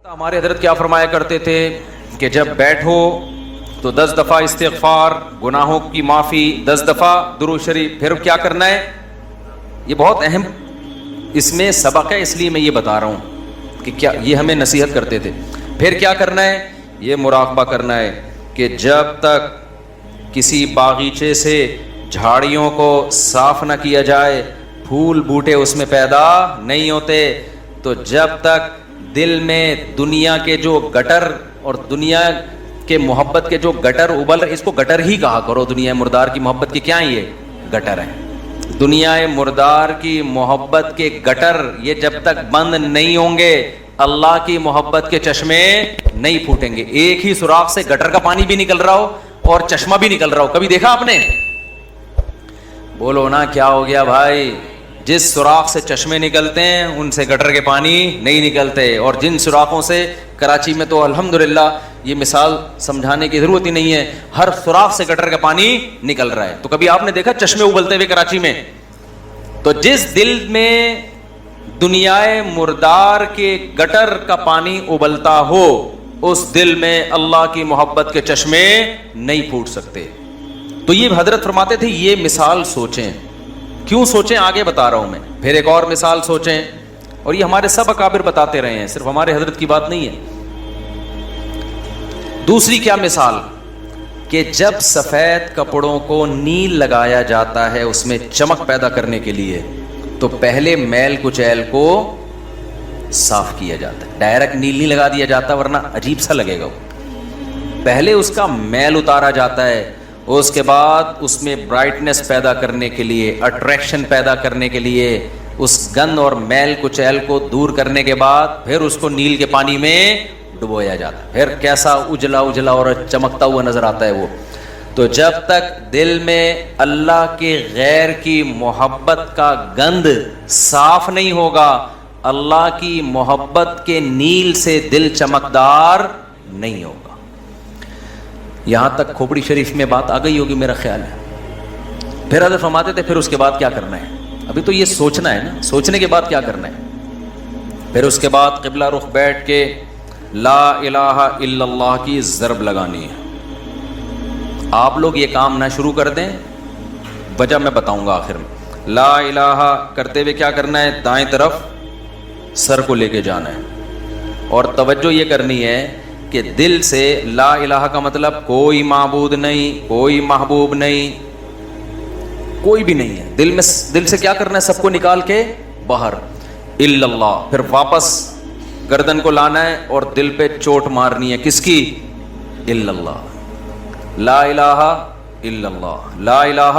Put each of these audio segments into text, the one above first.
ہمارے حضرت کیا فرمایا کرتے تھے کہ جب بیٹھو تو 10 دفعہ استغفار، گناہوں کی معافی، 10 دفعہ درود شریف. پھر کیا کرنا ہے؟ یہ بہت اہم اس میں سبق ہے، اس لیے میں یہ بتا رہا ہوں کہ کیا یہ ہمیں نصیحت کرتے تھے. پھر کیا کرنا ہے؟ یہ مراقبہ کرنا ہے کہ جب تک کسی باغیچے سے جھاڑیوں کو صاف نہ کیا جائے، پھول بوٹے اس میں پیدا نہیں ہوتے. تو جب تک دل میں دنیا کے جو گٹر اور دنیا کے محبت کے جو گٹر ابل رہے، اس کو گٹر ہی کہا کرو، دنیا مردار کی محبت کے کیا ہیں؟ یہ گٹر ہیں. دنیا مردار کی محبت کے گٹر یہ جب تک بند نہیں ہوں گے، اللہ کی محبت کے چشمے نہیں پھوٹیں گے. ایک ہی سوراخ سے گٹر کا پانی بھی نکل رہا ہو اور چشمہ بھی نکل رہا ہو، کبھی دیکھا آپ نے؟ بولو نا کیا ہو گیا بھائی؟ جس سوراخ سے چشمے نکلتے ہیں ان سے گٹر کے پانی نہیں نکلتے. اور جن سوراخوں سے کراچی میں تو الحمدللہ یہ مثال سمجھانے کی ضرورت ہی نہیں ہے، ہر سوراخ سے گٹر کا پانی نکل رہا ہے. تو کبھی آپ نے دیکھا چشمے ابلتے ہوئے کراچی میں؟ تو جس دل میں دنیا مردار کے گٹر کا پانی ابلتا ہو، اس دل میں اللہ کی محبت کے چشمے نہیں پھوٹ سکتے. تو یہ حضرت فرماتے تھے یہ مثال سوچیں. کیوں سوچیں؟ آگے بتا رہا ہوں میں. پھر ایک اور مثال سوچیں، اور یہ ہمارے سب اکابر بتاتے رہے ہیں، صرف ہمارے حضرت کی بات نہیں ہے. دوسری کیا مثال؟ کہ جب سفید کپڑوں کو نیل لگایا جاتا ہے اس میں چمک پیدا کرنے کے لیے، تو پہلے میل کچیل کو صاف کیا جاتا ہے. ڈائریکٹ نیل نہیں لگا دیا جاتا ورنہ عجیب سا لگے گا. پہلے اس کا میل اتارا جاتا ہے، اس کے بعد اس میں برائٹنس پیدا کرنے کے لیے، اٹریکشن پیدا کرنے کے لیے، اس گند اور میل کچیل کو دور کرنے کے بعد پھر اس کو نیل کے پانی میں ڈبویا جاتا ہے. پھر کیسا اجلا اجلا اور چمکتا ہوا نظر آتا ہے وہ. تو جب تک دل میں اللہ کے غیر کی محبت کا گند صاف نہیں ہوگا، اللہ کی محبت کے نیل سے دل چمکدار نہیں ہوگا. یہاں تک کھوپڑی شریف میں بات آ گئی ہوگی میرا خیال ہے. پھر حضرت فرماتے تھے پھر اس کے بعد کیا کرنا ہے؟ ابھی تو یہ سوچنا ہے نا، سوچنے کے بعد کیا کرنا ہے؟ پھر اس کے بعد قبلہ رخ بیٹھ کے لا الہ الا اللہ کی ضرب لگانی ہے. آپ لوگ یہ کام نہ شروع کر دیں، وجہ میں بتاؤں گا آخر میں. لا الہ کرتے ہوئے کیا کرنا ہے؟ دائیں طرف سر کو لے کے جانا ہے، اور توجہ یہ کرنی ہے کہ دل سے لا الہ کا مطلب کوئی معبود نہیں، کوئی محبوب نہیں، کوئی بھی نہیں ہے. دل سے کیا کرنا ہے؟ سب کو نکال کے باہر الا اللہ. پھر واپس گردن کو لانا ہے اور دل پہ چوٹ مارنی ہے. کس کی؟ الا اللہ. لا الہ الا اللہ، لا الہ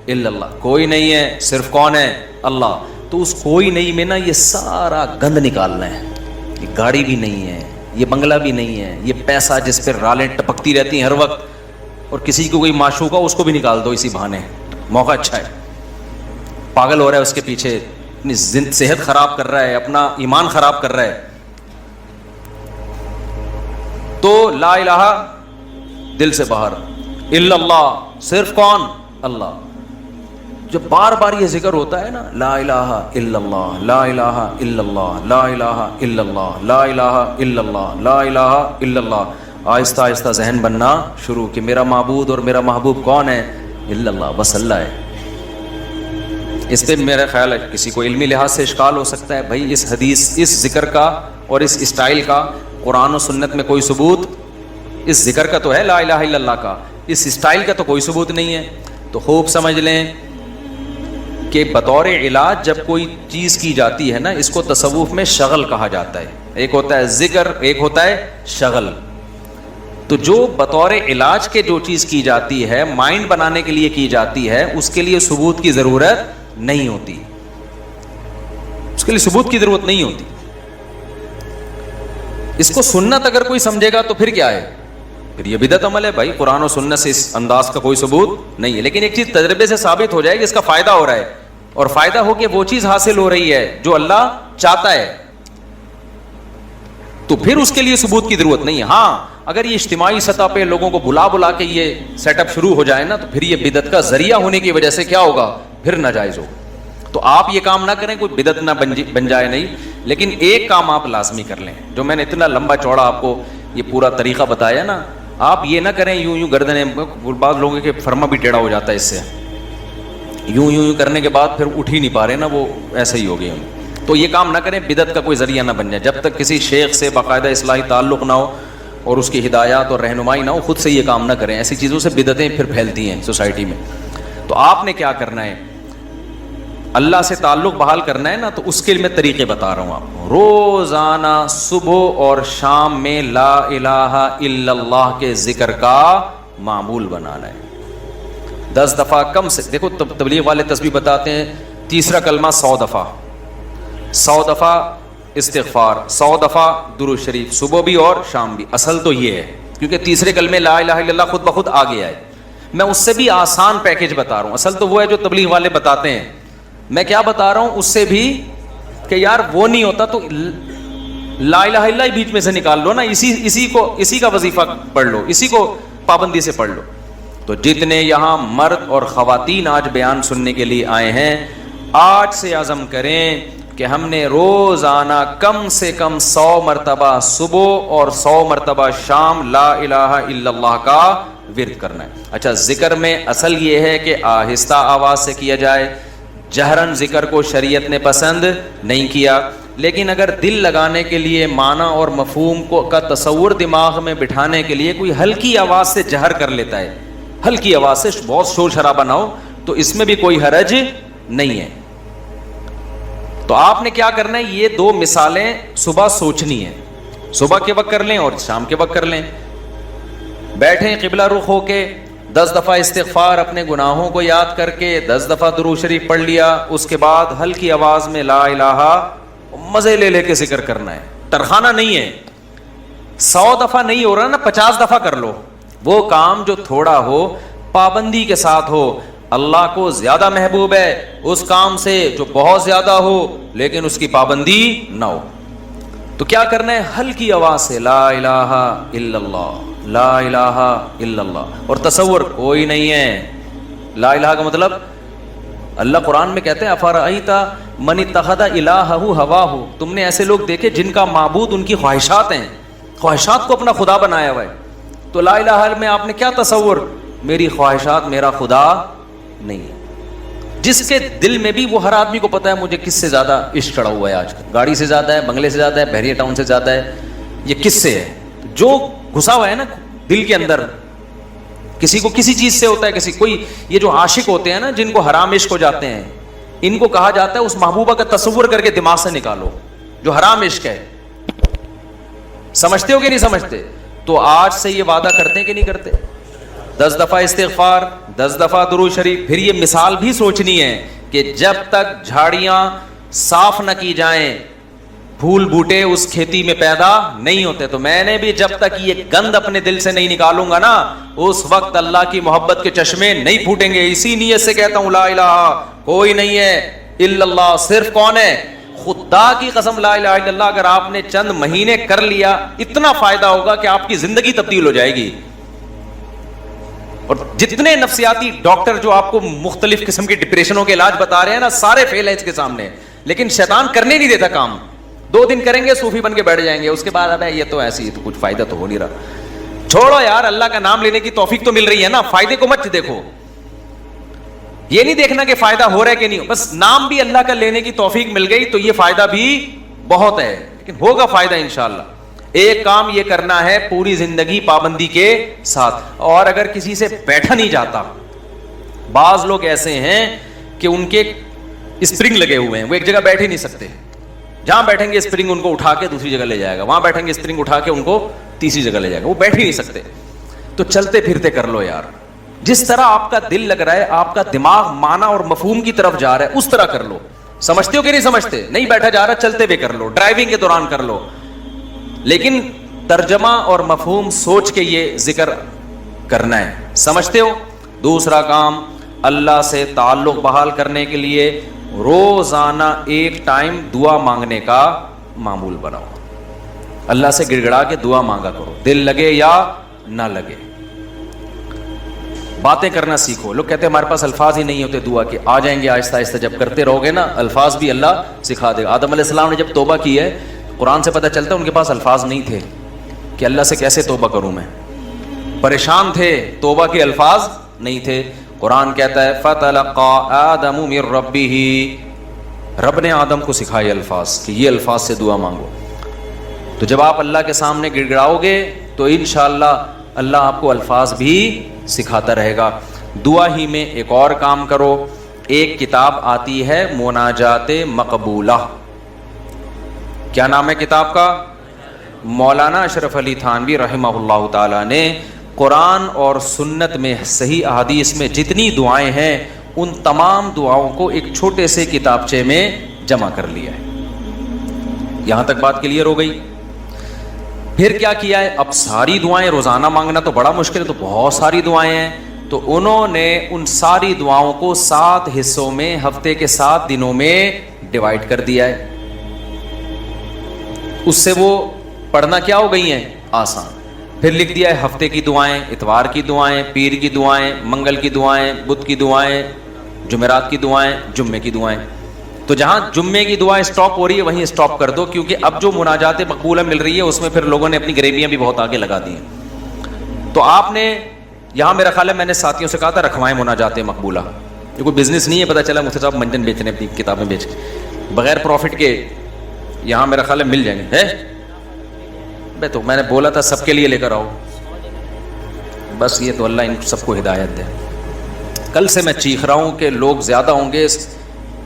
الا اللہ. کوئی نہیں ہے، صرف کون ہے؟ اللہ. تو اس کوئی نہیں میں نا یہ سارا گند نکالنا ہے. یہ گاڑی بھی نہیں ہے، یہ بنگلہ بھی نہیں ہے، یہ پیسہ جس پہ رالیں ٹپکتی رہتی ہیں ہر وقت، اور کسی کو کوئی معشوق ہو اس کو بھی نکال دو اسی بہانے. موقع اچھا ہے، پاگل ہو رہا ہے اس کے پیچھے، اپنی صحت خراب کر رہا ہے، اپنا ایمان خراب کر رہا ہے. تو لا الہ دل سے باہر، الا اللہ صرف کون؟ اللہ. جو بار بار یہ ذکر ہوتا ہے نا، لا الہ الا اللہ، لا الہ الا اللہ، لا الہ الا اللہ، لا الہ الا اللہ، لا الہ الا اللہ، آہستہ آہستہ ذہن بننا شروع کہ میرا معبود اور میرا محبوب کون ہے؟ الا اللہ، بس اللہ ہے. اس پہ میرا خیال ہے کسی کو علمی لحاظ سے اشکال ہو سکتا ہے، بھائی اس حدیث، اس ذکر کا اور اس اسٹائل کا قرآن و سنت میں کوئی ثبوت، اس ذکر کا تو ہے لا الہ الا اللہ کا، اس اسٹائل کا تو کوئی ثبوت نہیں ہے. تو خوب سمجھ لیں کہ بطور علاج جب کوئی چیز کی جاتی ہے نا، اس کو تصوف میں شغل کہا جاتا ہے. ایک ہوتا ہے ذکر، ایک ہوتا ہے شغل. تو جو بطور علاج کے جو چیز کی جاتی ہے، مائنڈ بنانے کے لیے کی جاتی ہے، اس کے لیے ثبوت کی ضرورت نہیں ہوتی، اس کے لیے ثبوت کی ضرورت نہیں ہوتی. اس کو سنت اگر کوئی سمجھے گا تو پھر کیا ہے؟ پھر یہ بدعت عمل ہے. بھائی قرآن و سنت سے اس انداز کا کوئی ثبوت نہیں ہے، لیکن ایک چیز تجربے سے ثابت ہو جائے کہ اس کا فائدہ ہو رہا ہے، اور فائدہ ہو کے وہ چیز حاصل ہو رہی ہے جو اللہ چاہتا ہے، تو پھر اس کے لیے ثبوت کی ضرورت نہیں ہے. ہاں اگر یہ اجتماعی سطح پہ لوگوں کو بلا بلا کے یہ سیٹ اپ شروع ہو جائے نا، تو پھر یہ بدعت کا ذریعہ ہونے کی وجہ سے کیا ہوگا؟ پھر ناجائز ہوگا. تو آپ یہ کام نہ کریں, کوئی بدعت نہ بن جائے نہیں, لیکن ایک کام آپ لازمی کر لیں. جو میں نے اتنا لمبا چوڑا آپ کو یہ پورا طریقہ بتایا نا, آپ یہ نہ کریں یوں گردنیں, بعض لوگوں کے فرما بھی ٹیڑھا ہو جاتا ہے اس سے, یوں کرنے کے بعد پھر اٹھ ہی نہیں پا رہے نا, وہ ایسے ہی ہو گئے. تو یہ کام نہ کریں, بدعت کا کوئی ذریعہ نہ بن جائے. جب تک کسی شیخ سے باقاعدہ اصلاحی تعلق نہ ہو اور اس کی ہدایات اور رہنمائی نہ ہو, خود سے یہ کام نہ کریں. ایسی چیزوں سے بدعتیں پھر پھیلتی ہیں سوسائٹی میں. تو آپ نے کیا کرنا ہے, اللہ سے تعلق بحال کرنا ہے نا, تو اس کے لیے میں طریقے بتا رہا ہوں آپ کو. روزانہ صبح اور شام میں لا الہ الا اللہ کے ذکر کا معمول بنانا ہے. 10 دفعہ کم سے, دیکھو تبلیغ والے تسبیح بتاتے ہیں, تیسرا کلمہ 100 دفعہ, 100 دفعہ استغفار, 100 دفعہ درود شریف, صبح بھی اور شام بھی. اصل تو یہ ہے, کیونکہ تیسرے کلمے لا الہ الا اللہ خود بخود آ گیا ہے. میں اس سے بھی آسان پیکج بتا رہا ہوں. اصل تو وہ ہے جو تبلیغ والے بتاتے ہیں. میں کیا بتا رہا ہوں اس سے بھی, کہ یار وہ نہیں ہوتا تو لا الہ الا اللہ بیچ میں سے نکال لو نا, اسی کا وظیفہ پڑھ لو, اسی کو پابندی سے پڑھ لو. تو جتنے یہاں مرد اور خواتین آج بیان سننے کے لیے آئے ہیں, آج سے عزم کریں کہ ہم نے روزانہ کم سے کم 100 مرتبہ صبح اور 100 مرتبہ شام لا الہ الا اللہ کا ورد کرنا ہے. اچھا, ذکر میں اصل یہ ہے کہ آہستہ آواز سے کیا جائے. جہرن ذکر کو شریعت نے پسند نہیں کیا, لیکن اگر دل لگانے کے لیے, معنی اور مفہوم کا تصور دماغ میں بٹھانے کے لیے کوئی ہلکی آواز سے جہر کر لیتا ہے, ہلکی آواز سے, بہت شور شرابہ نہ ہو, تو اس میں بھی کوئی حرج نہیں ہے. تو آپ نے کیا کرنا ہے, یہ 2 مثالیں صبح سوچنی ہے, صبح کے وقت کر لیں اور شام کے وقت کر لیں. بیٹھیں قبلہ رخ ہو کے, 10 دفعہ استغفار اپنے گناہوں کو یاد کر کے, 10 دفعہ درود شریف پڑھ لیا. اس کے بعد ہلکی آواز میں لا الہ, مزے لے کے ذکر کرنا ہے, ترخانہ نہیں ہے. 100 دفعہ نہیں ہو رہا نا, 50 دفعہ کر لو. وہ کام جو تھوڑا ہو, پابندی کے ساتھ ہو. اللہ کو زیادہ محبوب ہے اس کام سے جو بہت زیادہ ہو لیکن اس کی پابندی نہ ہو. تو کیا کرنا ہے, ہلکی آواز سے لا الہ الا اللہ, لا الہ الا اللہ. اور تصور کوئی نہیں ہے. لا الہ کا مطلب, اللہ قرآن میں کہتے ہیں افرأیت من اتخذ الہہ ہواہ, تم نے ایسے لوگ دیکھے جن کا معبود ان کی خواہشات ہیں, خواہشات کو اپنا خدا بنایا ہوا ہے. تو لا الہ میں آپ نے کیا تصور, میری خواہشات میرا خدا نہیں ہے. جس کے دل میں بھی, وہ ہر آدمی کو پتا ہے مجھے کس سے زیادہ عشق چڑھا ہوا ہے آج کل, گاڑی سے زیادہ ہے, بنگلے سے زیادہ ہے, بحریہ ٹاؤن سے زیادہ ہے, یہ کس سے ہے, جو گھسا ہوا ہے نا دل کے اندر. کسی کو کسی چیز سے ہوتا ہے, کسی کوئی, یہ جو عاشق ہوتے ہیں نا جن کو حرام عشق ہو جاتے ہیں, ان کو کہا جاتا ہے اس محبوبہ کا تصور کر کے دماغ سے نکالو جو حرام عشق ہے. سمجھتے ہو کہ نہیں سمجھتے؟ تو آج سے یہ وعدہ کرتے ہیں کہ نہیں کرتے, 10 دفعہ استغفار, 10 دفعہ درود شریف. پھر یہ مثال بھی سوچنی ہے کہ جب تک جھاڑیاں صاف نہ کی جائیں, پھول بوٹے اس کھیتی میں پیدا نہیں ہوتے. تو میں نے بھی جب تک یہ گند اپنے دل سے نہیں نکالوں گا نا, اس وقت اللہ کی محبت کے چشمے نہیں پھوٹیں گے. اسی نیت سے کہتا ہوں لا الہ, کوئی نہیں ہے الا اللہ. صرف کون ہے, خدا کی قسم لا الہ الا اللہ اگر آپ نے چند مہینے کر لیا, اتنا فائدہ ہوگا کہ آپ کی زندگی تبدیل ہو جائے گی. اور جتنے نفسیاتی ڈاکٹر جو آپ کو مختلف قسم کی ڈپریشنوں کے علاج بتا رہے ہیں نا, سارے فیل ہیں اس کے سامنے. لیکن شیطان کرنے نہیں دیتا کام. 2 دن کریں گے, صوفی بن کے بیٹھ جائیں گے, اس کے بعد اب یہ تو ایسی, تو کچھ فائدہ تو ہو نہیں رہا. چھوڑو یار, اللہ کا نام لینے کی توفیق تو مل رہی ہے نا, فائدے کو مت دیکھو. یہ نہیں دیکھنا کہ فائدہ ہو رہا ہے کہ نہیں, بس نام بھی اللہ کا لینے کی توفیق مل گئی تو یہ فائدہ بھی بہت ہے, لیکن ہوگا فائدہ انشاءاللہ. ایک کام یہ کرنا ہے پوری زندگی پابندی کے ساتھ. اور اگر کسی سے بیٹھا نہیں جاتا, بعض لوگ ایسے ہیں کہ ان کے اسپرنگ لگے ہوئے ہیں, وہ ایک جگہ بیٹھ ہی نہیں سکتے. جہاں بیٹھیں گے اسپرنگ ان کو اٹھا کے دوسری جگہ لے جائے گا, وہاں بیٹھیں گے اسپرنگ اٹھا کے ان کو تیسری جگہ لے جائے گا, وہ بیٹھ ہی نہیں سکتے. تو چلتے پھرتے کر لو یار, جس طرح آپ کا دل لگ رہا ہے, آپ کا دماغ معنی اور مفہوم کی طرف جا رہا ہے, اس طرح کر لو. سمجھتے ہو کہ نہیں سمجھتے؟ نہیں بیٹھا جا رہا, چلتے ہوئے کر لو, ڈرائیونگ کے دوران کر لو, لیکن ترجمہ اور مفہوم سوچ کے یہ ذکر کرنا ہے. سمجھتے ہو؟ دوسرا کام, اللہ سے تعلق بحال کرنے کے لیے روزانہ ایک ٹائم دعا مانگنے کا معمول بناؤ. اللہ سے گڑ گڑا کے دعا مانگا کرو, دل لگے یا نہ لگے. باتیں کرنا سیکھو. لوگ کہتے ہیں ہمارے پاس الفاظ ہی نہیں ہوتے دعا کے. آ جائیں گے آہستہ آہستہ, جب کرتے رہو گے نا الفاظ بھی اللہ سکھا دے گا. آدم علیہ السلام نے جب توبہ کی ہے, قرآن سے پتہ چلتا ہے ان کے پاس الفاظ نہیں تھے کہ اللہ سے کیسے توبہ کروں میں. پریشان تھے, توبہ کے الفاظ نہیں تھے. قرآن کہتا ہے فَتَلَقَّىٰ آدَمُ مِن رَبِّهِ, رب نے آدم کو سکھائے الفاظ کہ یہ الفاظ سے دعا مانگو. تو جب آپ اللہ کے سامنے گڑ گڑاؤ گے تو انشاءاللہ اللہ آپ کو الفاظ بھی سکھاتا رہے گا. دعا ہی میں ایک اور کام کرو, ایک کتاب آتی ہے مناجات مقبولہ. کیا نام ہے کتاب کا؟ مولانا اشرف علی تھانوی رحمہ اللہ تعالی نے قرآن اور سنت میں صحیح احادیث میں جتنی دعائیں ہیں ان تمام دعاؤں کو ایک چھوٹے سے کتابچے میں جمع کر لیا ہے. یہاں تک بات کلیئر ہو گئی. پھر کیا کیا ہے؟ اب ساری دعائیں روزانہ مانگنا تو بڑا مشکل ہے, تو بہت ساری دعائیں ہیں, تو انہوں نے ان ساری دعاؤں کو 7 حصوں میں ہفتے کے 7 دنوں میں ڈیوائیڈ کر دیا ہے. اس سے وہ پڑھنا کیا ہو گئی ہیں؟ آسان. پھر لکھ دیا ہے ہفتے کی دعائیں, اتوار کی دعائیں, پیر کی دعائیں, منگل کی دعائیں, بدھ کی دعائیں, جمعرات کی دعائیں, جمعے کی دعائیں. تو جہاں جمعے کی دعائیں سٹاپ ہو رہی ہے وہیں سٹاپ کر دو, کیونکہ اب جو مناجات مقبولہ مل رہی ہے اس میں پھر لوگوں نے اپنی غریبیاں بھی بہت آگے لگا دی ہیں. تو آپ نے یہاں میرا خیال ہے میں نے ساتھیوں سے کہا تھا رکھوائیں مناجات مقبولہ. یہ کوئی بزنس نہیں ہے, پتہ چلا مفتی صاحب منجن بیچ رہے ہیں اپنی کتابیں بیچ کے بغیر پروفٹ کے. یہاں میرا خیال ہے مل جائیں گے. ہے تو میں نے بولا تھا سب کے لیے لے کر آؤ, بس یہ تو اللہ ان سب کو ہدایت دے. کل سے میں چیخ رہا ہوں کہ لوگ زیادہ ہوں گے,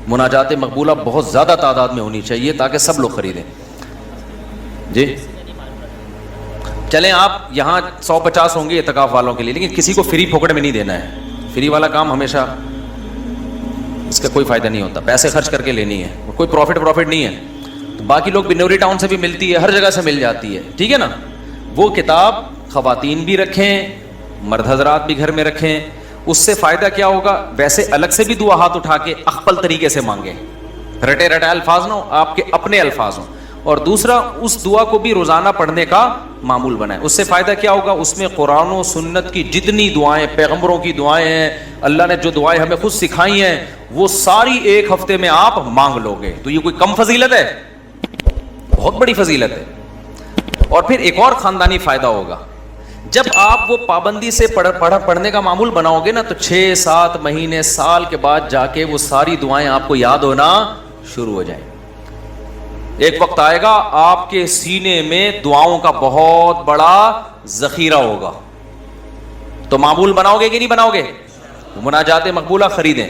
مناجات مقبولہ بہت زیادہ تعداد میں ہونی چاہیے تاکہ سب لوگ خریدیں. جی چلیں آپ یہاں 150 ہوں گے اعتکاف والوں کے لیے, لیکن کسی کو فری پھوکڑ میں نہیں دینا ہے. فری والا کام ہمیشہ اس کا کوئی فائدہ نہیں ہوتا, پیسے خرچ کر کے لینی ہے, کوئی پروفٹ نہیں ہے. تو باقی لوگ بنوری ٹاؤن سے بھی ملتی ہے, ہر جگہ سے مل جاتی ہے, ٹھیک ہے نا. وہ کتاب خواتین بھی رکھیں, مرد حضرات بھی گھر میں رکھیں. اس سے فائدہ کیا ہوگا؟ ویسے الگ سے بھی دعا ہاتھ اٹھا کے اخپل طریقے سے مانگیں, رٹے رٹے الفاظ نہ ہو, آپ کے اپنے الفاظ ہوں. اور دوسرا اس دعا کو بھی روزانہ پڑھنے کا معمول بنائیں. اس سے فائدہ کیا ہوگا؟ اس میں قرآن و سنت کی جتنی دعائیں, پیغمبروں کی دعائیں ہیں, اللہ نے جو دعائیں ہمیں خود سکھائی ہیں, وہ ساری ایک ہفتے میں آپ مانگ لو گے. تو یہ کوئی کم فضیلت ہے؟ بہت بڑی فضیلت ہے. اور پھر ایک اور خاندانی فائدہ ہوگا, جب آپ وہ پابندی سے پڑھنے کا معمول بناؤ گے نا, تو 6-7 مہینے سال کے بعد جا کے وہ ساری دعائیں آپ کو یاد ہونا شروع ہو جائیں. ایک وقت آئے گا آپ کے سینے میں دعاؤں کا بہت بڑا ذخیرہ ہوگا. تو معمول بناؤ گے کہ نہیں بناؤ گے؟ مناجات مقبولہ خریدیں.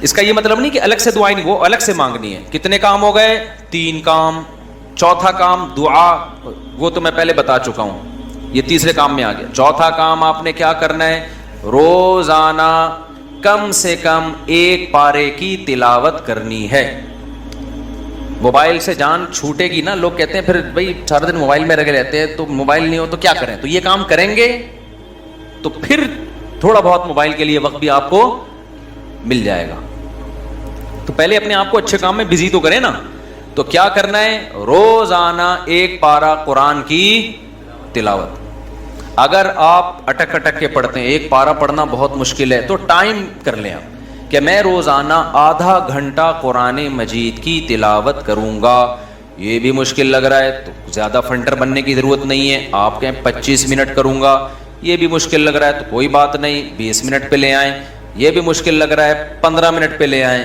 اس کا یہ مطلب نہیں کہ الگ سے دعائیں نہیں, وہ الگ سے مانگنی ہے. کتنے کام ہو گئے؟ 3 کام. چوتھا کام دعا, وہ تو میں پہلے بتا چکا ہوں, یہ تیسرے کام میں آ گیا. چوتھا کام آپ نے کیا کرنا ہے؟ روزانہ کم سے کم 1 پارے کی تلاوت کرنی ہے. موبائل سے جان چھوٹے گی نا, لوگ کہتے ہیں پھر بھائی سارا دن موبائل میں لگے رہتے ہیں, تو موبائل نہیں ہو تو کیا کریں. تو یہ کام کریں گے تو پھر تھوڑا بہت موبائل کے لیے وقت بھی آپ کو مل جائے گا. تو پہلے اپنے آپ کو اچھے کام میں بزی تو کریں نا. تو کیا کرنا ہے؟ روزانہ 1 پارہ قرآن کی تلاوت. اگر آپ اٹک اٹک کے پڑھتے ہیں, 1 پارہ پڑھنا بہت مشکل ہے, تو ٹائم کر لیں آپ کہ میں روزانہ آدھا گھنٹہ قرآن مجید کی تلاوت کروں گا. یہ بھی مشکل لگ رہا ہے تو زیادہ فنٹر بننے کی ضرورت نہیں ہے, آپ کہیں 25 منٹ کروں گا. یہ بھی مشکل لگ رہا ہے تو کوئی بات نہیں, 20 منٹ پہ لے آئیں. یہ بھی مشکل لگ رہا ہے 15 منٹ پہ لے آئیں.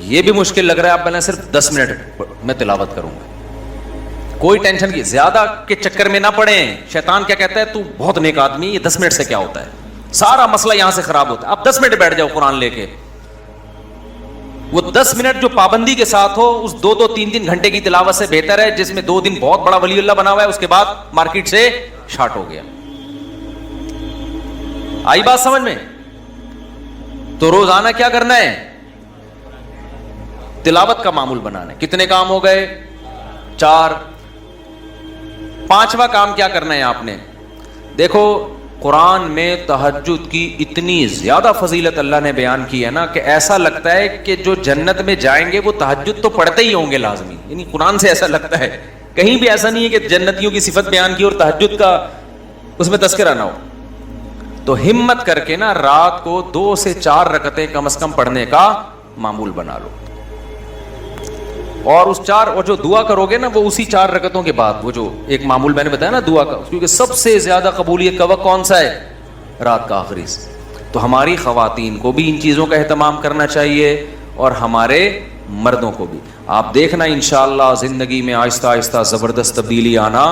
یہ بھی مشکل لگ رہا ہے آپ بولیں صرف 10 منٹ میں تلاوت کروں گا. کوئی ٹینشن کی زیادہ کے چکر میں نہ پڑیں. شیطان کیا کہتا ہے؟ تو بہت نیک آدمی, یہ 10 منٹ سے کیا ہوتا ہے, سارا مسئلہ یہاں سے خراب ہوتا ہے. آپ 10 منٹ بیٹھ جاؤ قرآن لے کے. وہ 10 منٹ جو پابندی کے ساتھ ہو, اس 2-3 گھنٹے کی تلاوت سے بہتر ہے جس میں 2 دن بہت بڑا ولی اللہ بنا ہوا ہے, اس کے بعد مارکیٹ سے شارٹ ہو گیا. آئی بات سمجھ میں؟ تو روزانہ کیا کرنا ہے؟ تلاوت کا معمول بنانا ہے. کتنے کام ہو گئے؟ 4. 5واں کام کیا کرنا ہے آپ نے؟ دیکھو قرآن میں تہجد کی اتنی زیادہ فضیلت اللہ نے بیان کی ہے نا, کہ ایسا لگتا ہے کہ جو جنت میں جائیں گے وہ تہجد تو پڑھتے ہی ہوں گے لازمی. یعنی قرآن سے ایسا لگتا ہے, کہیں بھی ایسا نہیں ہے کہ جنتیوں کی صفت بیان کی اور تہجد کا اس میں تذکرہ نہ ہو. تو ہمت کر کے نا رات کو 2 سے 4 رکعتیں کم از کم پڑھنے کا معمول بنا لو. اور اس 4 اور جو دعا کرو گے نا وہ اسی 4 رکعتوں کے بعد, وہ جو ایک معمول میں نے بتایا نا دعا کا, کیونکہ سب سے زیادہ قبولیت کا وقت کون سا ہے؟ رات کا آخری سے. تو ہماری خواتین کو بھی ان چیزوں کا اہتمام کرنا چاہیے اور ہمارے مردوں کو بھی. آپ دیکھنا انشاءاللہ زندگی میں آہستہ آہستہ زبردست تبدیلی آنا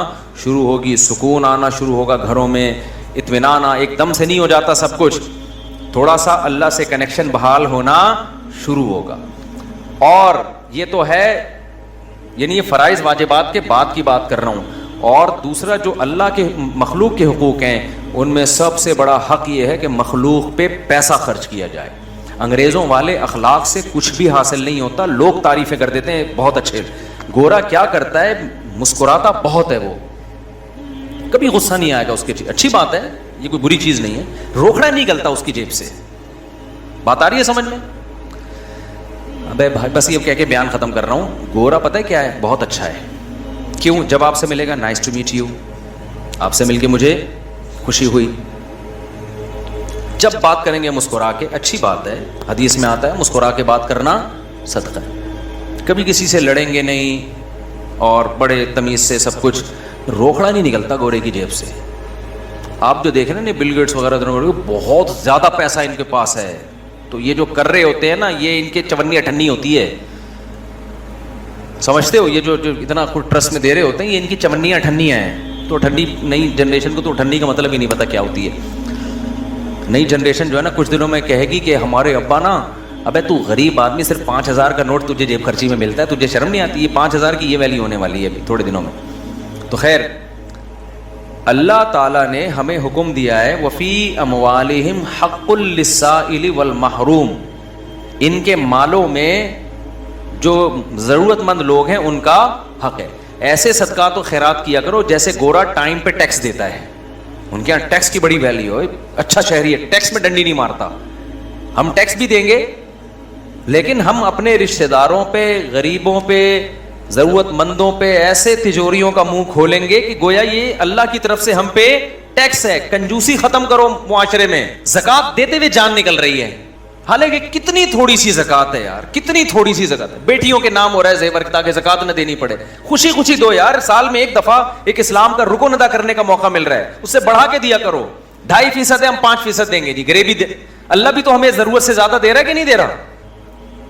شروع ہوگی, سکون آنا شروع ہوگا گھروں میں, اطمینان. ایک دم سے نہیں ہو جاتا سب کچھ, تھوڑا سا اللہ سے کنیکشن بحال ہونا شروع ہوگا. اور یہ تو ہے, یعنی یہ فرائض واجبات کے بعد کی بات کر رہا ہوں. اور دوسرا جو اللہ کے مخلوق کے حقوق ہیں ان میں سب سے بڑا حق یہ ہے کہ مخلوق پہ پیسہ خرچ کیا جائے. انگریزوں والے اخلاق سے کچھ بھی حاصل نہیں ہوتا. لوگ تعریفیں کر دیتے ہیں بہت اچھے, گورا کیا کرتا ہے, مسکراتا بہت ہے, وہ کبھی غصہ نہیں آئے گا اس کے, اچھی بات ہے, یہ کوئی بری چیز نہیں ہے. روکڑا نہیں نکلتا اس کی جیب سے. بات آ رہی ہے سمجھ میں؟ ابے بھائی بس یہ کہہ کے بیان ختم کر رہا ہوں. گورا پتہ ہے کیا ہے, بہت اچھا ہے. کیوں؟ جب آپ سے ملے گا نائس ٹو میٹ یو, آپ سے مل کے مجھے خوشی ہوئی. جب بات کریں گے مسکرا کے, اچھی بات ہے, حدیث میں آتا ہے مسکرا کے بات کرنا صدقہ ہے. کبھی کسی سے لڑیں گے نہیں اور بڑے تمیز سے سب کچھ. روکڑا نہیں نکلتا گورے کی جیب سے. آپ جو دیکھ رہے ہیں بل گیٹس وغیرہ بہت زیادہ پیسہ ان کے پاس ہے, تو یہ جو کر رہے ہوتے ہیں نا یہ ان کے چونی اٹھنی ہوتی ہے, سمجھتے ہو؟ یہ جو اتنا کچھ ٹرسٹ میں دے رہے ہوتے ہیں یہ ان کی چونیاں اٹھنیاں ہیں. تو اٹھنی نئی جنریشن کو تو اٹھنی کا مطلب ہی نہیں پتا کیا ہوتی ہے. نئی جنریشن جو ہے نا کچھ دنوں میں کہے گی کہ ہمارے ابا نا, ابے تو غریب آدمی, صرف 5,000 کا نوٹ تجھے جیب خرچی میں ملتا ہے, تجھے شرم نہیں آتی؟ یہ 5,000 کی یہ ویلیو ہونے والی ہے ابھی تھوڑے دنوں میں. تو خیر, اللہ تعالیٰ نے ہمیں حکم دیا ہے وفی اموالہم حق للسائل والمحروم, ان کے مالوں میں جو ضرورت مند لوگ ہیں ان کا حق ہے. ایسے صدقات و خیرات کیا کرو جیسے گورا ٹائم پہ ٹیکس دیتا ہے. ان کے یہاں ٹیکس کی بڑی ویلیو ہے, اچھا شہری ہے, ٹیکس میں ڈنڈی نہیں مارتا. ہم ٹیکس بھی دیں گے لیکن ہم اپنے رشتہ داروں پہ, غریبوں پہ, ضرورت مندوں پہ ایسے تجوریوں کا منہ کھولیں گے کہ گویا یہ اللہ کی طرف سے ہم پہ ٹیکس ہے. کنجوسی ختم کرو معاشرے میں. زکوٰۃ دیتے ہوئے جان نکل رہی ہے, حالانکہ کتنی تھوڑی سی زکوٰۃ ہے یار, کتنی تھوڑی سی زکوٰۃ ہے. بیٹیوں کے نام ہو رہا ہے زیور تاکہ زکوٰۃ نہ دینی پڑے. خوشی خوشی دو یار, سال میں ایک دفعہ ایک اسلام کا رکن ادا کرنے کا موقع مل رہا ہے, اس سے بڑھا کے دیا کرو. 2.5% ہے, ہم 5% دیں گے جی. غریبی اللہ بھی تو ہمیں ضرورت سے زیادہ دے رہا ہے کہ نہیں دے رہا؟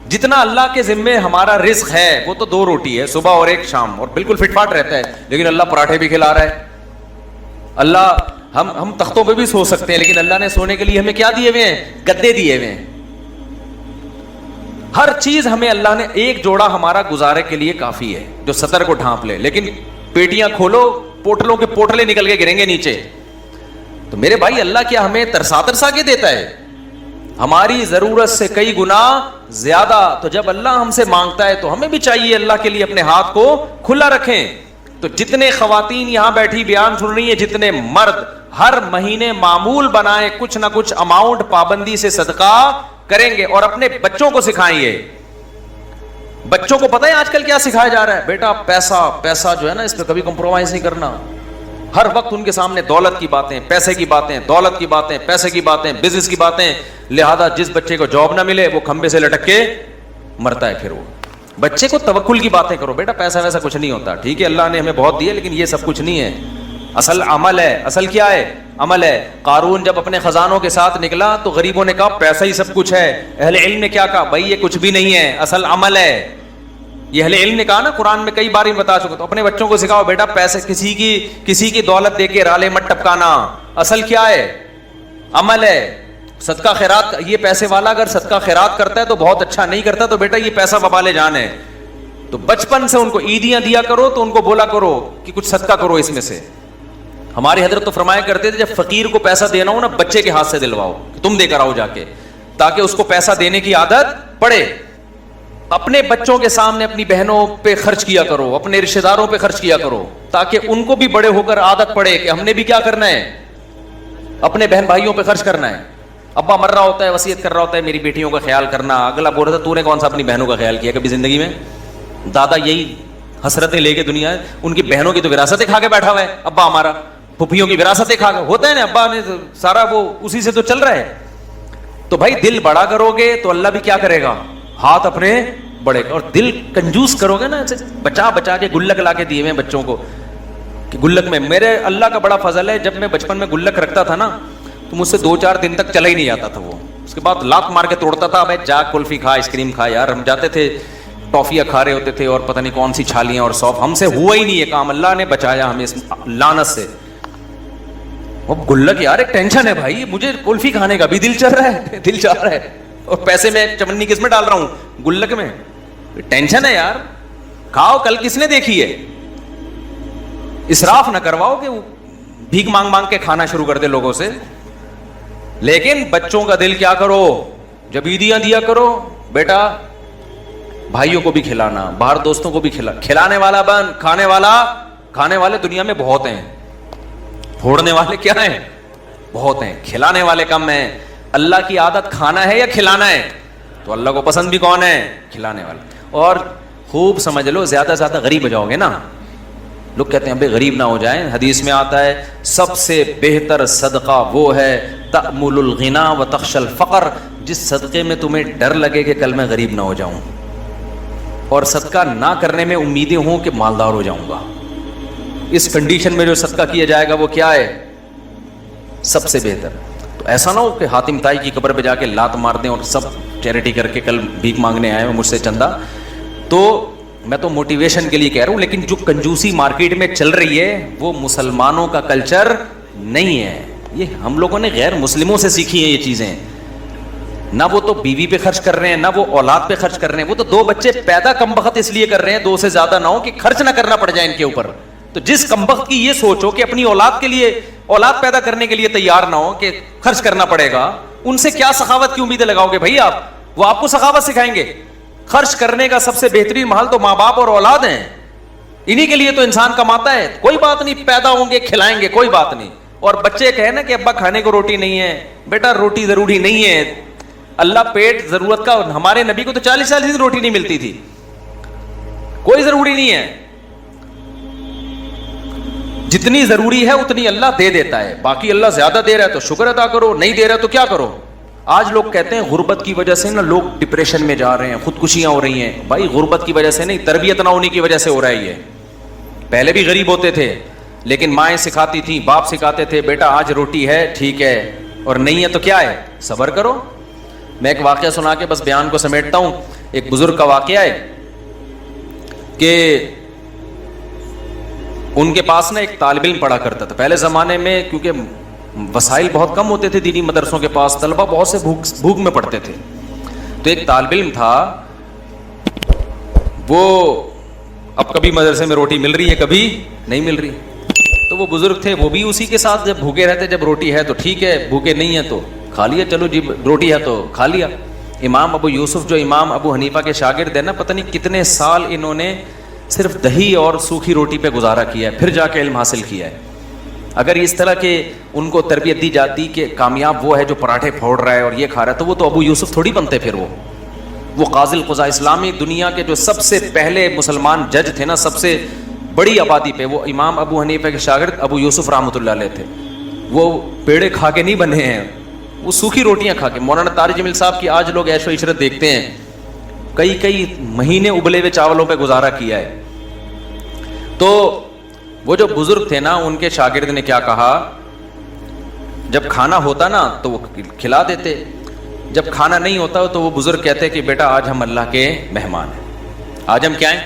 جتنا اللہ کے ذمے ہمارا رزق ہے وہ تو 2 روٹی ہے, صبح اور ایک شام, اور بالکل فٹ فاٹ رہتا ہے. لیکن اللہ پراٹھے بھی کھلا رہا ہے. اللہ ہم تختوں پہ بھی سو سکتے ہیں لیکن اللہ نے سونے کے لیے ہمیں کیا دیے ہوئے ہیں؟ گدے دیے ہوئے ہیں. ہر چیز ہمیں اللہ نے, ایک جوڑا ہمارا گزارے کے لیے کافی ہے جو سطر کو ڈھانپ لے, لیکن پیٹیاں کھولو پوٹلوں کے پوٹلے نکل کے گریں گے نیچے. تو میرے بھائی اللہ کیا ہمیں ترسا ترسا کے دیتا ہے؟ ہماری ضرورت سے کئی گنا زیادہ. تو جب اللہ ہم سے مانگتا ہے تو ہمیں بھی چاہیے اللہ کے لیے اپنے ہاتھ کو کھلا رکھیں. تو جتنے خواتین یہاں بیٹھی بیان سن رہی ہیں, جتنے مرد, ہر مہینے معمول بنائیں کچھ نہ کچھ اماؤنٹ پابندی سے صدقہ کریں گے, اور اپنے بچوں کو سکھائیں. بچوں کو پتہ ہے آج کل کیا سکھایا جا رہا ہے؟ بیٹا پیسہ پیسہ جو ہے نا اس پہ کبھی کمپرومائز نہیں کرنا. ہر وقت ان کے سامنے دولت کی باتیں, پیسے کی باتیں, دولت کی باتیں, پیسے کی باتیں, بزنس کی باتیں. لہذا جس بچے کو جاب نہ ملے وہ کھمبے سے لٹک کے مرتا ہے. پھر وہ بچے کو توکل کی باتیں کرو, بیٹا پیسہ ویسا کچھ نہیں ہوتا, ٹھیک ہے اللہ نے ہمیں بہت دیا لیکن یہ سب کچھ نہیں ہے. اصل عمل ہے. اصل کیا ہے؟ عمل ہے. قارون جب اپنے خزانوں کے ساتھ نکلا تو غریبوں نے کہا پیسہ ہی سب کچھ ہے. اہل علم نے کیا کہا؟ بھائی یہ کچھ بھی نہیں ہے, اصل عمل ہے. یہ اہل علم نے کہا نا, قرآن میں کئی بار بتا چکا. تو اپنے بچوں کو سکھاؤ بیٹا پیسے کسی کی دولت دے کے رالے مت ٹپکانا. اصل کیا ہے؟ عمل ہے. صدقہ خیرات, یہ پیسے والا اگر صدقہ خیرات کرتا ہے تو بہت اچھا, نہیں کرتا تو بیٹا یہ پیسہ وبال جان ہے. تو بچپن سے ان کو عیدیاں دیا کرو تو ان کو بولا کرو کہ کچھ صدقہ کرو اس میں سے. ہماری حضرت تو فرمایا کرتے تھے جب فقیر کو پیسہ دینا ہو نا بچے کے ہاتھ سے دلواؤ, کہ تم دے کر آؤ جا کے, تاکہ اس کو پیسہ دینے کی عادت پڑے. اپنے بچوں کے سامنے اپنی بہنوں پہ خرچ کیا کرو, اپنے رشتہ داروں پہ خرچ کیا کرو, تاکہ ان کو بھی بڑے ہو کر عادت پڑے کہ ہم نے بھی کیا کرنا ہے, اپنے بہن بھائیوں پہ خرچ کرنا ہے. ابا مر رہا ہوتا ہے, وصیت کر رہا ہوتا ہے میری بیٹیوں کا خیال کرنا, اگلا بول رہا تھا تو نے کون سا اپنی بہنوں کا خیال کیا کبھی زندگی میں؟ دادا یہی حسرتیں لے کے دنیا, ان کی بہنوں کی تو وراثتیں کھا کے بیٹھا ہوا ہے ابا ہمارا. پھپھیوں کی وراثتیں کھا گئے, ہوتا ہے نا, ابا نے سارا وہ اسی سے تو چل رہا ہے. تو بھائی دل بڑا کرو گے تو اللہ بھی کیا کرے گا, ہاتھ اپنے بڑے. اور دل کنجوس کرو گے نا, بچا بچا کے گلک لا کے دیے ہوئے بچوں کو کہ گلک میں, میرے اللہ کا بڑا فضل ہے, جب میں بچپن میں گلک رکھتا تھا نا تو مجھ سے 2-4 دن تک چلا ہی نہیں جاتا تھا وہ. اس کے بعد لات مار کے توڑتا تھا, بھائی جا کلفی کھا, آئس کریم کھا. یار ہم جاتے تھے ٹافیاں کھا رہے ہوتے تھے اور پتہ نہیں کون سی چھالیاں اور سوف, ہم سے ہوا ہی نہیں یہ کام, اللہ نے بچایا ہمیں اس لعنت سے. اب گلک یار ایک ٹینشن ہے بھائی, مجھے کلفی کھانے کا بھی دل چل رہا ہے, دل چاہ رہا ہے, اور پیسے میں چمنی کس میں ڈال رہا ہوں, گلک میں. ٹینشن ہے یار, کھاؤ, کل کس نے دیکھی ہے. اسراف نہ کرواؤ کہ بھیک مانگ مانگ کے کھانا شروع کر دے لوگوں سے. لیکن بچوں کا دل کیا کرو, جب عیدیاں دیا کرو بیٹا بھائیوں کو بھی کھلانا, باہر دوستوں کو بھی کھلانے والا بن, کھانے والے دنیا میں بہت ہیں, پھوڑنے والے کیا ہیں, بہت ہیں, کھلانے والے کم ہیں. اللہ کی عادت کھانا ہے یا کھلانا ہے, تو اللہ کو پسند بھی کون ہے, کھلانے والے. اور خوب سمجھ لو, زیادہ سے زیادہ غریب ہو جاؤ گے نا, لوگ کہتے ہیں بھائی غریب نہ ہو جائیں, حدیث میں آتا ہے سب سے بہتر صدقہ وہ ہے تأمل الغنا و تخشى الفقر, جس صدقے میں تمہیں ڈر لگے کہ کل میں غریب نہ ہو جاؤں, اور صدقہ نہ کرنے میں امیدیں ہوں کہ مالدار ہو جاؤں گا. اس کنڈیشن میں جو صدقہ کیا جائے گا وہ کیا ہے, سب سے بہتر. تو ایسا نہ ہو کہ حاتم طائی کی قبر پہ جا کے لات مار دیں اور سب چیریٹی کر کے کل بھیک مانگنے آئے ہیں مجھ سے چندہ. تو میں تو موٹیویشن کے لیے کہہ رہا ہوں, لیکن جو کنجوسی مارکیٹ میں چل رہی ہے وہ مسلمانوں کا کلچر نہیں ہے, یہ ہم لوگوں نے غیر مسلموں سے سیکھی ہیں یہ چیزیں. نہ وہ تو بیوی پہ خرچ کر رہے ہیں, نہ وہ اولاد پہ خرچ کر رہے ہیں, وہ تو 2 بچے پیدا کم بخت اس لیے کر رہے ہیں, 2 سے زیادہ نہ ہو کہ خرچ نہ کرنا پڑ جائے ان کے اوپر. تو جس کم بخت کی یہ سوچو کہ اپنی اولاد کے لیے, اولاد پیدا کرنے کے لیے تیار نہ ہو کہ خرچ کرنا پڑے گا, ان سے کیا سخاوت کی امیدیں لگاؤ گے بھائی آپ, وہ آپ کو سخاوت سکھائیں گے. خرچ کرنے کا سب سے بہترین محل تو ماں باپ اور اولاد ہیں, انہی کے لیے تو انسان کماتا ہے. کوئی بات نہیں, پیدا ہوں گے کھلائیں گے, کوئی بات نہیں. اور بچے کہیں نا کہ ابا کھانے کو روٹی نہیں ہے, بیٹا روٹی ضروری نہیں ہے, اللہ پیٹ ضرورت کا, ہمارے نبی کو تو 40 دن روٹی نہیں ملتی تھی, کوئی ضروری نہیں ہے, جتنی ضروری ہے اتنی اللہ دے دیتا ہے. باقی اللہ زیادہ دے رہا ہے تو شکر ادا کرو, نہیں دے رہا تو کیا کرو. آج لوگ کہتے ہیں غربت کی وجہ سے نا لوگ ڈپریشن میں جا رہے ہیں, خودکشیاں ہو رہی ہیں. بھائی غربت کی وجہ سے نہیں, تربیت نہ ہونے کی وجہ سے ہو رہا ہے یہ. پہلے بھی غریب ہوتے تھے لیکن مائیں سکھاتی تھیں, باپ سکھاتے تھے, بیٹا آج روٹی ہے ٹھیک ہے, اور نہیں ہے تو کیا ہے, صبر کرو. میں ایک واقعہ سنا کے بس بیان کو سمیٹتا ہوں. ایک بزرگ کا واقعہ ہے کہ ان کے پاس نا ایک طالب علم پڑھا کرتا تھا. پہلے زمانے میں کیونکہ وسائل بہت کم ہوتے تھے دینی مدرسوں کے پاس, طلبہ بہت سے بھوک میں پڑھتے تھے. تو ایک طالب علم تھا, وہ اب کبھی مدرسے میں روٹی مل رہی ہے کبھی نہیں مل رہی. تو وہ بزرگ تھے, وہ بھی اسی کے ساتھ جب بھوکے رہتے, جب روٹی ہے تو ٹھیک ہے, بھوکے نہیں ہے تو کھا لیا, چلو جی روٹی ہے تو کھا لیا. امام ابو یوسف جو امام ابو حنیفہ کے شاگرد ہیں نا, پتہ نہیں کتنے سال انہوں نے صرف دہی اور سوکھی روٹی پہ گزارا کیا ہے, پھر جا کے علم حاصل کیا ہے. اگر اس طرح کے ان کو تربیت دی جاتی کہ کامیاب وہ ہے جو پراٹھے پھوڑ رہا ہے اور یہ کھا رہا ہے, تو وہ تو ابو یوسف تھوڑی بنتے. پھر وہ قاضی القضاء, اسلامی دنیا کے جو سب سے پہلے مسلمان جج تھے نا, سب سے بڑی آبادی پہ, وہ امام ابو حنیفہ کے شاگرد ابو یوسف رحمۃ اللہ علیہ تھے. وہ پیڑے کھا کے نہیں بنے ہیں, وہ سوکھی روٹیاں کھا کے. مولانا طارق جمیل صاحب کی آج لوگ عیش و عشرت دیکھتے ہیں, کئی مہینے ابلے ہوئے چاولوں پہ گزارا کیا ہے. تو وہ جو بزرگ تھے نا, ان کے شاگرد نے کیا کہا, جب کھانا ہوتا نا تو وہ کھلا دیتے, جب کھانا نہیں ہوتا تو وہ بزرگ کہتے کہ بیٹا آج ہم اللہ کے مہمان ہیں, آج ہم کیا ہیں,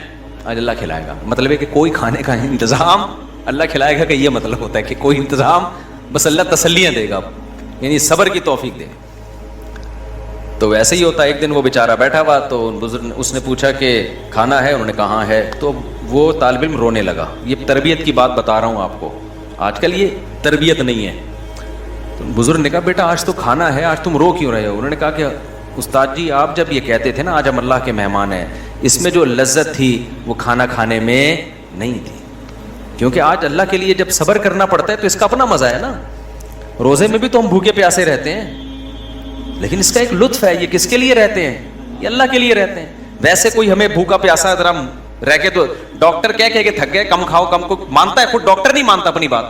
آج اللہ کھلائے گا. مطلب ہے کہ کوئی کھانے کا انتظام اللہ کھلائے گا, کہ یہ مطلب ہوتا ہے کہ کوئی انتظام, بس اللہ تسلیاں دے گا, یعنی صبر کی توفیق دے. تو ویسے ہی ہوتا ہے. ایک دن وہ بیچارہ بیٹھا ہوا, تو بزرگ اس نے پوچھا کہ کھانا ہے, انہوں نے کہا ہاں ہے. تو وہ طالب علم رونے لگا. یہ تربیت کی بات بتا رہا ہوں آپ کو, آج کل یہ تربیت نہیں ہے. تو بزرگ نے کہا بیٹا آج تو کھانا ہے, آج تم رو کیوں رہے ہو. انہوں نے کہا کہ استاد جی آپ جب یہ کہتے تھے نا آج ہم اللہ کے مہمان ہیں, اس میں جو لذت تھی وہ کھانا کھانے میں نہیں تھی, کیونکہ آج اللہ کے لیے جب صبر کرنا پڑتا ہے تو اس کا اپنا مزہ ہے نا. روزے میں بھی تو ہم بھوکے پیاسے رہتے ہیں, لیکن اس کا ایک لطف ہے. یہ کس کے لیے رہتے ہیں, یہ اللہ کے لیے رہتے ہیں. ویسے کوئی ہمیں بھوکا پیاسا ذرا رہ کے, تو ڈاکٹر کہہ کے تھک گئے, کم کھاؤ کم کو مانتا ہے, خود ڈاکٹر نہیں مانتا اپنی بات.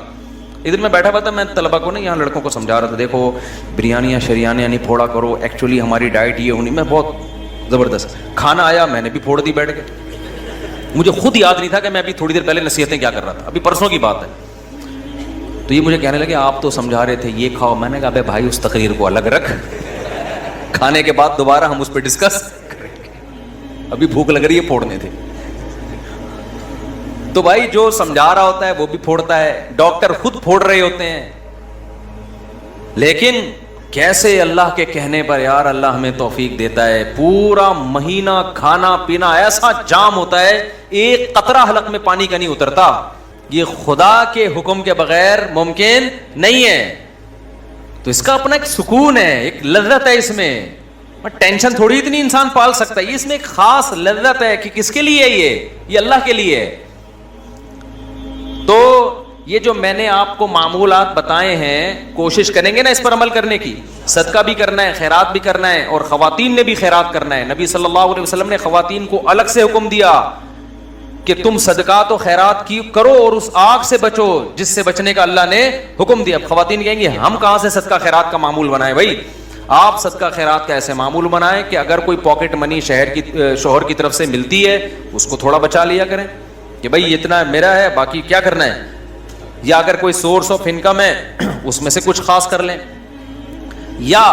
ادھر میں بیٹھا ہوا تھا, میں طلبا کو نا یہاں لڑکوں کو سمجھا رہا تھا, دیکھو بریانیاں شریانیاں نہیں پھوڑا کرو, ایکچولی ہماری ڈائٹ یہ ہونی. میں بہت زبردست کھانا آیا, میں نے بھی پھوڑ دی بیٹھ کے. مجھے خود یاد نہیں تھا کہ میں ابھی تھوڑی دیر پہلے نصیحتیں کیا کر رہا تھا, ابھی پرسوں کی بات ہے. تو یہ مجھے کہنے لگے آپ تو سمجھا رہے تھے یہ کھاؤ. میں نے کہا بے بھائی اس تقریر کو الگ رکھ, کھانے کے بعد دوبارہ ہم اس پہ ڈسکس کریں گے, ابھی بھوک لگ رہی ہے, پھوڑنے تھے. تو بھائی جو سمجھا رہا ہوتا ہے وہ بھی پھوڑتا ہے, ڈاکٹر خود پھوڑ رہے ہوتے ہیں. لیکن کیسے اللہ کے کہنے پر یار اللہ ہمیں توفیق دیتا ہے, پورا مہینہ کھانا پینا ایسا جام ہوتا ہے, ایک قطرہ حلق میں پانی کا نہیں اترتا. یہ خدا کے حکم کے بغیر ممکن نہیں ہے. تو اس کا اپنا ایک سکون ہے, ایک لذت ہے اس میں. ٹینشن تھوڑی اتنی انسان پال سکتا ہے, اس میں ایک خاص لذت ہے کہ کس کے لیے یہ اللہ کے لیے ہے. تو یہ جو میں نے آپ کو معمولات بتائے ہیں, کوشش کریں گے نا اس پر عمل کرنے کی. صدقہ بھی کرنا ہے, خیرات بھی کرنا ہے, اور خواتین نے بھی خیرات کرنا ہے. نبی صلی اللہ علیہ وسلم نے خواتین کو الگ سے حکم دیا کہ تم صدقات و خیرات کی کرو اور اس آگ سے بچو جس سے بچنے کا اللہ نے حکم دیا. اب خواتین کہیں گے ہم کہاں سے صدقہ خیرات کا معمول بنائیں. بھائی آپ صدقہ خیرات کا ایسے معمول بنائیں کہ اگر کوئی پاکٹ منی شوہر کی طرف سے ملتی ہے اس کو تھوڑا بچا لیا کریں کہ بھائی اتنا میرا ہے, باقی کیا کرنا ہے. یا اگر کوئی سورس آف انکم ہے اس میں سے کچھ خاص کر لیں. یا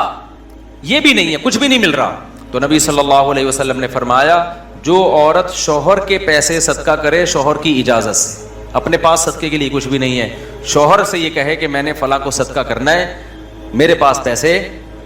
یہ بھی نہیں ہے, کچھ بھی نہیں مل رہا, تو نبی صلی اللہ علیہ وسلم نے فرمایا جو عورت شوہر کے پیسے صدقہ کرے شوہر کی اجازت سے, اپنے پاس صدقے کے لیے کچھ بھی نہیں ہے, شوہر سے یہ کہے کہ میں نے فلاں کو صدقہ کرنا ہے, میرے پاس پیسے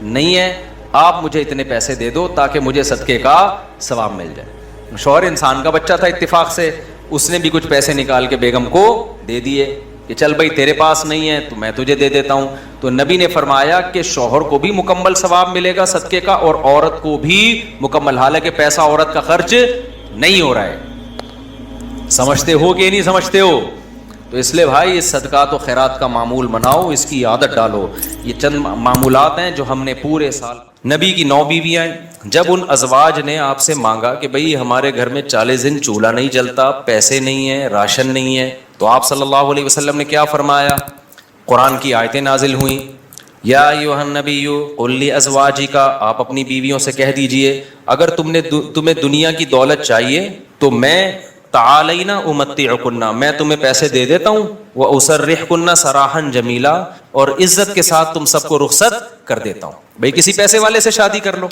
نہیں ہے, آپ مجھے اتنے پیسے دے دو تاکہ مجھے صدقے کا ثواب مل جائے. شوہر انسان کا بچہ تھا, اتفاق سے اس نے بھی کچھ پیسے نکال کے بیگم کو دے دیے کہ چل بھائی تیرے پاس نہیں ہے تو میں تجھے دے دیتا ہوں. تو نبی نے فرمایا کہ شوہر کو بھی مکمل ثواب ملے گا صدقے کا, اور عورت کو بھی مکمل, حالانکہ پیسہ عورت کا خرچ نہیں ہو رہا ہے. سمجھتے ہو کہ نہیں سمجھتے ہو؟ تو اس لیے بھائی اس صدقات و خیرات کا معمول بناؤ, اس کی عادت ڈالو. یہ چند معمولات ہیں جو ہم نے پورے سال. نبی کی 9 بیویاں, جب ان ازواج نے آپ سے مانگا کہ بھئی ہمارے گھر میں 40 دن چولہا نہیں جلتا, پیسے نہیں ہیں, راشن نہیں ہے, تو آپ صلی اللہ علیہ وسلم نے کیا فرمایا؟ قرآن کی آیتیں نازل ہوئیں, یا ایھا النبی قل لازواجک, آپ اپنی بیویوں سے کہہ دیجئے اگر تمہیں دنیا کی دولت چاہیے تو میں تعالینا امتعکن, میں تمہیں پیسے دے دیتا ہوں, واسرحکن سراحا جمیلا, اور عزت کے ساتھ تم سب کو رخصت کر دیتا ہوں. بھئی کسی پیسے والے سے شادی کر لو.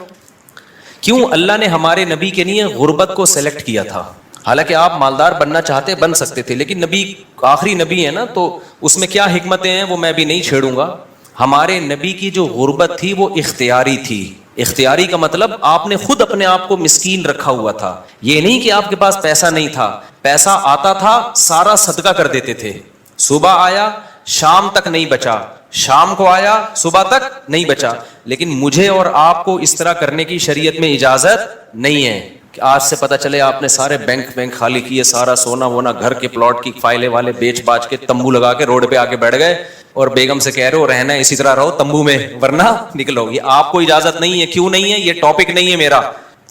کیوں؟ اللہ نے ہمارے نبی کے لیے غربت کو سلیکٹ کیا تھا. حالانکہ آپ مالدار بننا چاہتے بن سکتے تھے, لیکن نبی آخری نبی ہے نا, تو اس میں کیا حکمتیں ہیں وہ میں بھی نہیں چھیڑوں گا. ہمارے نبی کی جو غربت تھی وہ اختیاری تھی. اختیاری کا مطلب آپ نے خود اپنے آپ کو مسکین رکھا ہوا تھا. یہ نہیں کہ آپ کے پاس پیسہ نہیں تھا, پیسہ آتا تھا سارا صدقہ کر دیتے تھے. صبح آیا شام تک نہیں بچا, شام کو آیا صبح تک نہیں بچا. لیکن مجھے اور آپ کو اس طرح کرنے کی شریعت میں اجازت نہیں ہے کہ آج سے پتہ چلے آپ نے سارے بینک خالی کیے, سارا سونا وونا گھر کے پلاٹ کی فائلیں والے بیچ باچ کے تمبو لگا کے روڈ پہ آ کے بیٹھ گئے اور بیگم سے کہہ رہے ہو رہنا ہے اسی طرح رہو تمبو میں ورنہ نکلو. یہ آپ کو اجازت نہیں ہے. کیوں نہیں ہے؟ یہ ٹاپک نہیں ہے میرا,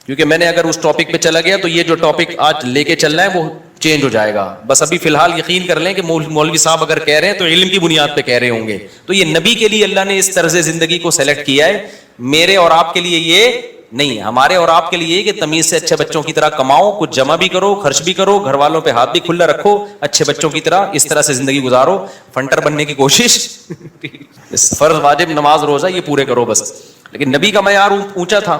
کیونکہ میں نے اگر اس ٹاپک پہ چلا گیا تو یہ جو ٹاپک آج لے کے چل رہا ہے وہ چینج ہو جائے گا. بس ابھی فی الحال یقین کر لیں کہ مولوی صاحب اگر کہہ رہے ہیں تو علم کی بنیاد پہ کہہ رہے ہوں گے. تو یہ نبی کے لیے اللہ نے اس طرز زندگی کو سلیکٹ کیا ہے, میرے اور آپ کے لیے یہ نہیں ہے. ہمارے اور آپ کے لیے یہ کہ تمیز سے اچھے بچوں کی طرح کماؤ, کچھ جمع بھی کرو, خرچ بھی کرو, گھر والوں پہ ہاتھ بھی کھلا رکھو, اچھے بچوں کی طرح اس طرح سے زندگی گزارو. فنٹر بننے کی کوشش, فرض واجب نماز روزہ یہ پورے کرو بس. لیکن نبی کا معیار اونچا تھا.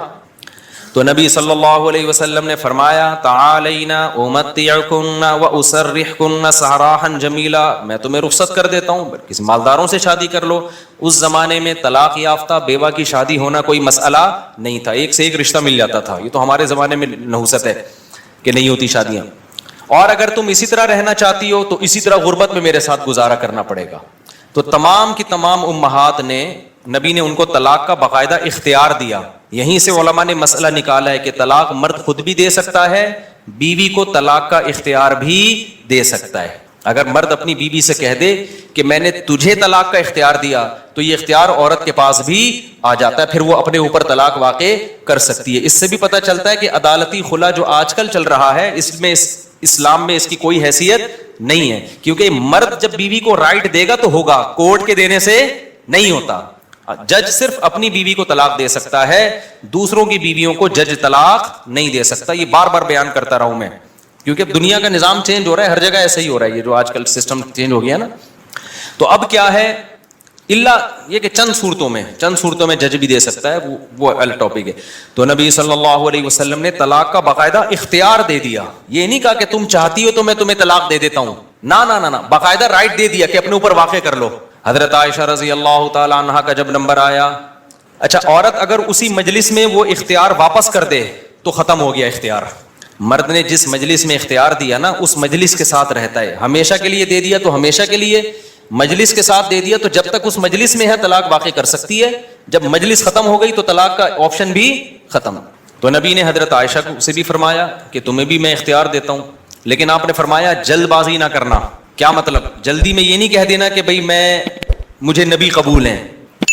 تو نبی صلی اللہ علیہ وسلم نے فرمایا تعالینا امتعکن واسرحکن سراحا جمیلا, میں تمہیں رخصت کر دیتا ہوں, کسی مالداروں سے شادی کر لو. اس زمانے میں طلاق یافتہ بیوہ کی شادی ہونا کوئی مسئلہ نہیں تھا, ایک سے ایک رشتہ مل جاتا تھا. یہ تو ہمارے زمانے میں نحوست ہے کہ نہیں ہوتی شادیاں. اور اگر تم اسی طرح رہنا چاہتی ہو تو اسی طرح غربت میں میرے ساتھ گزارا کرنا پڑے گا. تو تمام کی تمام امہات نے, نبی نے ان کو طلاق کا باقاعدہ اختیار دیا. یہیں سے علماء نے مسئلہ نکالا ہے کہ طلاق مرد خود بھی دے سکتا ہے, بیوی کو طلاق کا اختیار بھی دے سکتا ہے. اگر مرد اپنی بیوی سے کہہ دے کہ میں نے تجھے طلاق کا اختیار دیا تو یہ اختیار عورت کے پاس بھی آ جاتا ہے, پھر وہ اپنے اوپر طلاق واقع کر سکتی ہے. اس سے بھی پتہ چلتا ہے کہ عدالتی خلا جو آج کل چل رہا ہے اس میں اسلام میں اس کی کوئی حیثیت نہیں ہے, کیونکہ مرد جب بیوی کو رائٹ دے گا تو ہوگا, کورٹ کے دینے سے نہیں ہوتا. جج صرف اپنی بیوی کو طلاق دے سکتا ہے, دوسروں کی بیویوں کو جج طلاق نہیں دے سکتا. یہ بار بار بیان کرتا رہا ہوں میں, کیونکہ اب دنیا کا نظام چینج ہو رہا ہے, ہر جگہ ایسا ہی ہو رہا ہے, یہ جو آج کل سسٹم چینج ہو گیا نا. تو اب کیا ہے, اللہ یہ کہ چند صورتوں میں جج بھی دے سکتا ہے, وہ الگ ٹاپک ہے. تو نبی صلی اللہ علیہ وسلم نے طلاق کا باقاعدہ اختیار دے دیا, یہ نہیں کہا کہ تم چاہتی ہو تو میں تمہیں طلاق دے دیتا ہوں, نہ, باقاعدہ رائٹ دے دیا کہ اپنے اوپر واقع کر لو. حضرت عائشہ رضی اللہ تعالی عنہا کا جب نمبر آیا, اچھا عورت اگر اسی مجلس میں وہ اختیار واپس کر دے تو ختم ہو گیا اختیار. مرد نے جس مجلس میں اختیار دیا نا, اس مجلس کے ساتھ رہتا ہے, ہمیشہ کے لیے دے دیا تو ہمیشہ کے لیے, مجلس کے ساتھ دے دیا تو جب تک اس مجلس میں ہے طلاق واقع کر سکتی ہے, جب مجلس ختم ہو گئی تو طلاق کا آپشن بھی ختم. تو نبی نے حضرت عائشہ سے بھی فرمایا کہ تمہیں بھی میں اختیار دیتا ہوں, لیکن آپ نے فرمایا جلد بازی نہ کرنا. کیا مطلب, جلدی میں یہ نہیں کہہ دینا کہ بھئی مجھے نبی قبول ہیں,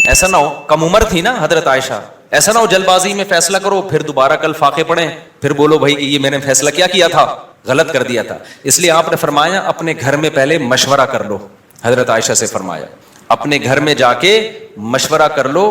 ایسا نہ ہو, کم عمر تھی نا حضرت عائشہ, ایسا نہ ہو جلد بازی میں فیصلہ کرو پھر دوبارہ کل فاقے پڑیں, پھر بولو بھائی یہ میں نے فیصلہ کیا تھا, غلط کر دیا تھا. اس لیے آپ نے فرمایا اپنے گھر میں پہلے مشورہ کر لو. حضرت عائشہ سے فرمایا اپنے گھر میں جا کے مشورہ کر لو,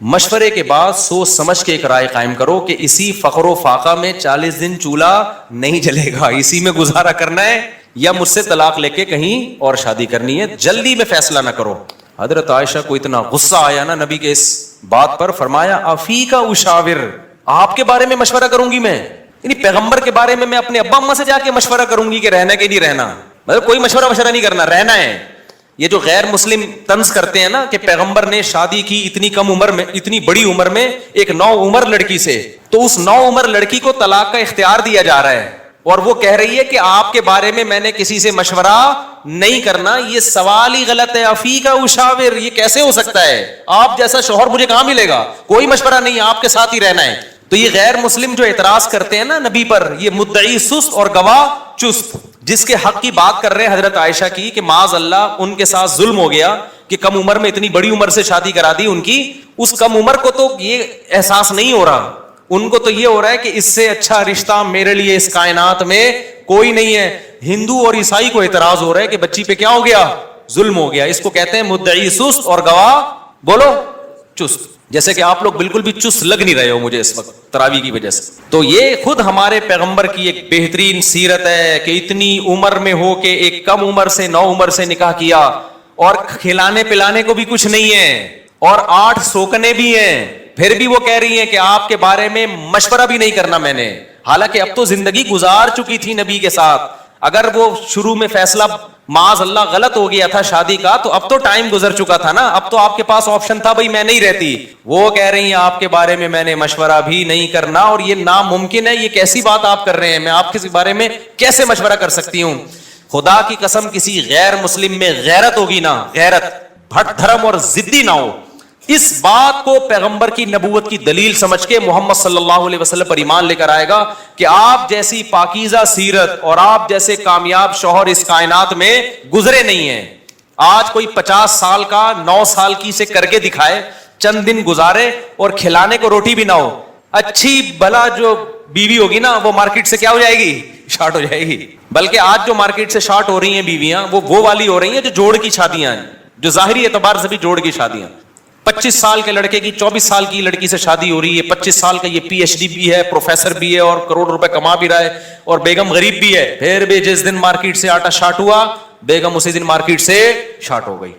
مشورے کے بعد سوچ سمجھ کے ایک رائے قائم کرو کہ اسی فقر و فاقہ میں 40 دن چولہا نہیں جلے گا, اسی میں گزارا کرنا ہے یا مجھ سے طلاق لے کے کہیں اور شادی کرنی ہے, جلدی میں فیصلہ نہ کرو. حضرت عائشہ کو اتنا غصہ آیا نا نبی کے اس بات پر, فرمایا افیکا اشاور, آپ کے بارے میں مشورہ کروں گی میں, یعنی پیغمبر کے بارے میں اپنے ابا اماں سے جا کے مشورہ کروں گی کہ رہنا کہ نہیں رہنا, مطلب کوئی مشورہ نہیں کرنا, رہنا ہے. یہ جو غیر مسلم طنز کرتے ہیں نا کہ پیغمبر نے شادی کی اتنی کم عمر میں, اتنی بڑی عمر میں ایک 9 عمر لڑکی سے, تو اس 9 عمر لڑکی کو طلاق کا اختیار دیا جا رہا ہے اور وہ کہہ رہی ہے کہ آپ کے بارے میں نے کسی سے مشورہ نہیں کرنا. یہ سوال ہی غلط ہے. افیکا اشاور, یہ کیسے ہو سکتا ہے, آپ جیسا شوہر مجھے کہاں ملے گا, کوئی مشورہ نہیں, آپ کے ساتھ ہی رہنا ہے. تو یہ غیر مسلم جو اعتراض کرتے ہیں نا نبی پر, یہ مدعی سست اور گواہ چست, جس کے حق کی بات کر رہے ہیں حضرت عائشہ کی کہ معاذ اللہ ان کے ساتھ ظلم ہو گیا کہ کم عمر میں اتنی بڑی عمر سے شادی کرا دی ان کی. اس کم عمر کو تو یہ احساس نہیں ہو رہا, ان کو تو یہ ہو رہا ہے کہ اس سے اچھا رشتہ میرے لیے اس کائنات میں کوئی نہیں ہے. ہندو اور عیسائی کو اعتراض ہو رہا ہے کہ بچی پہ کیا ہو گیا, ظلم ہو گیا. اس کو کہتے ہیں مدعی سست اور گواہ بولو چست. جیسے کہ آپ لوگ بالکل بھی چست لگ نہیں رہے ہو مجھے اس وقت تراویح کی وجہ سے. تو یہ خود ہمارے پیغمبر کی ایک بہترین سیرت ہے کہ اتنی عمر میں ہو کے ایک کم عمر سے 9 عمر سے نکاح کیا, اور کھلانے پلانے کو بھی کچھ نہیں ہے, اور 8 سوکنے بھی ہیں, پھر بھی وہ کہہ رہی ہیں کہ آپ کے بارے میں مشورہ بھی نہیں کرنا میں نے. حالانکہ اب تو زندگی گزار چکی تھی نبی کے ساتھ. اگر وہ شروع میں فیصلہ معاذ اللہ غلط ہو گیا تھا شادی کا, تو اب تو ٹائم گزر چکا تھا نا, اب تو آپ کے پاس آپشن تھا بھائی میں نہیں رہتی. وہ کہہ رہی ہیں آپ کے بارے میں نے مشورہ بھی نہیں کرنا, اور یہ ناممکن ہے. یہ کیسی بات آپ کر رہے ہیں, میں آپ کے بارے میں کیسے مشورہ کر سکتی ہوں. خدا کی قسم کسی غیر مسلم میں غیرت ہوگی نا, غیرت, بھٹ دھرم اور ضدی نہ ہو, اس بات کو پیغمبر کی نبوت کی دلیل سمجھ کے محمد صلی اللہ علیہ وسلم پر ایمان لے کر آئے گا کہ آپ جیسی پاکیزہ سیرت اور آپ جیسے کامیاب شوہر اس کائنات میں گزرے نہیں ہیں. آج کوئی 50 سال کا 9 سال کی سے کر کے دکھائے, چند دن گزارے اور کھلانے کو روٹی بھی نہ ہو, اچھی بھلا جو بیوی ہوگی نا وہ مارکیٹ سے کیا ہو جائے گی, شارٹ ہو جائے گی. بلکہ آج جو مارکیٹ سے شارٹ ہو رہی ہیں بیویاں, وہ والی ہو رہی ہیں جو جوڑ کی شادیاں ہیں, جو ظاہری اعتبار سے بھی جوڑ کی شادیاں. 25 سال کے لڑکے کی 24 سال کی لڑکی سے شادی ہو رہی ہے, 25 سال کا یہ PhD بھی ہے, پروفیسر بھی ہے, اور کروڑ روپے کما بھی رہا ہے, اور بیگم غریب بھی ہے. پھر بھی جس دن مارکیٹ سے آٹا شارٹ ہوا, بیگم اسی دن مارکیٹ سے شارٹ ہو گئی.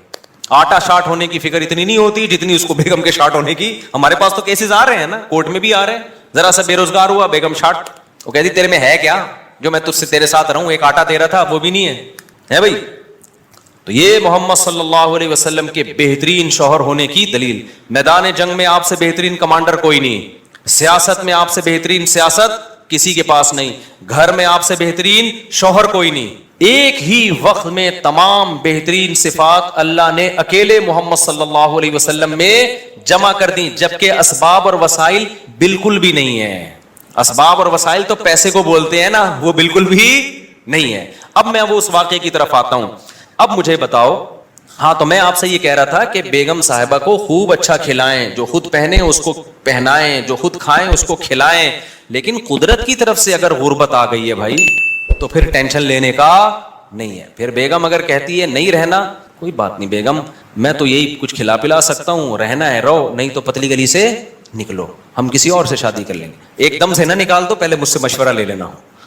آٹا شارٹ ہونے کی فکر اتنی نہیں ہوتی جتنی اس کو بیگم کے شارٹ ہونے کی. ہمارے پاس تو کیسز آ رہے ہیں نا, کورٹ میں بھی آ رہے ہیں. ذرا سا بے روزگار ہوا, بیگم شارٹ, وہ کہتی تیرے میں ہے کیا جو میں تجھ سے تیرے ساتھ رہوں, ایک آٹا تیرا تھا وہ بھی نہیں ہے بھائی. تو یہ محمد صلی اللہ علیہ وسلم کے بہترین شوہر ہونے کی دلیل. میدان جنگ میں آپ سے بہترین کمانڈر کوئی نہیں, سیاست میں آپ سے بہترین سیاست کسی کے پاس نہیں, گھر میں آپ سے بہترین شوہر کوئی نہیں. ایک ہی وقت میں تمام بہترین صفات اللہ نے اکیلے محمد صلی اللہ علیہ وسلم میں جمع کر دی, جبکہ اسباب اور وسائل بالکل بھی نہیں ہے. اسباب اور وسائل تو پیسے کو بولتے ہیں نا, وہ بالکل بھی نہیں ہے. اب میں وہ اس واقعے کی طرف آتا ہوں. اب مجھے بتاؤ, ہاں تو میں آپ سے یہ کہہ رہا تھا کہ بیگم صاحبہ کو خوب اچھا کھلائیں, جو خود پہنے اس کو پہنائیں, جو خود کھائیں اس کو کھلائیں. لیکن قدرت کی طرف سے اگر غربت آ گئی ہے بھائی, تو پھر ٹینشن لینے کا نہیں ہے. پھر بیگم اگر کہتی ہے نہیں رہنا, کوئی بات نہیں بیگم, میں تو یہی کچھ کھلا پلا سکتا ہوں, رہنا ہے رہو, نہیں تو پتلی گلی سے نکلو, ہم کسی اور سے شادی کر لیں گے. ایک دم سے نہ نکال دو, پہلے مجھ سے مشورہ لے لینا.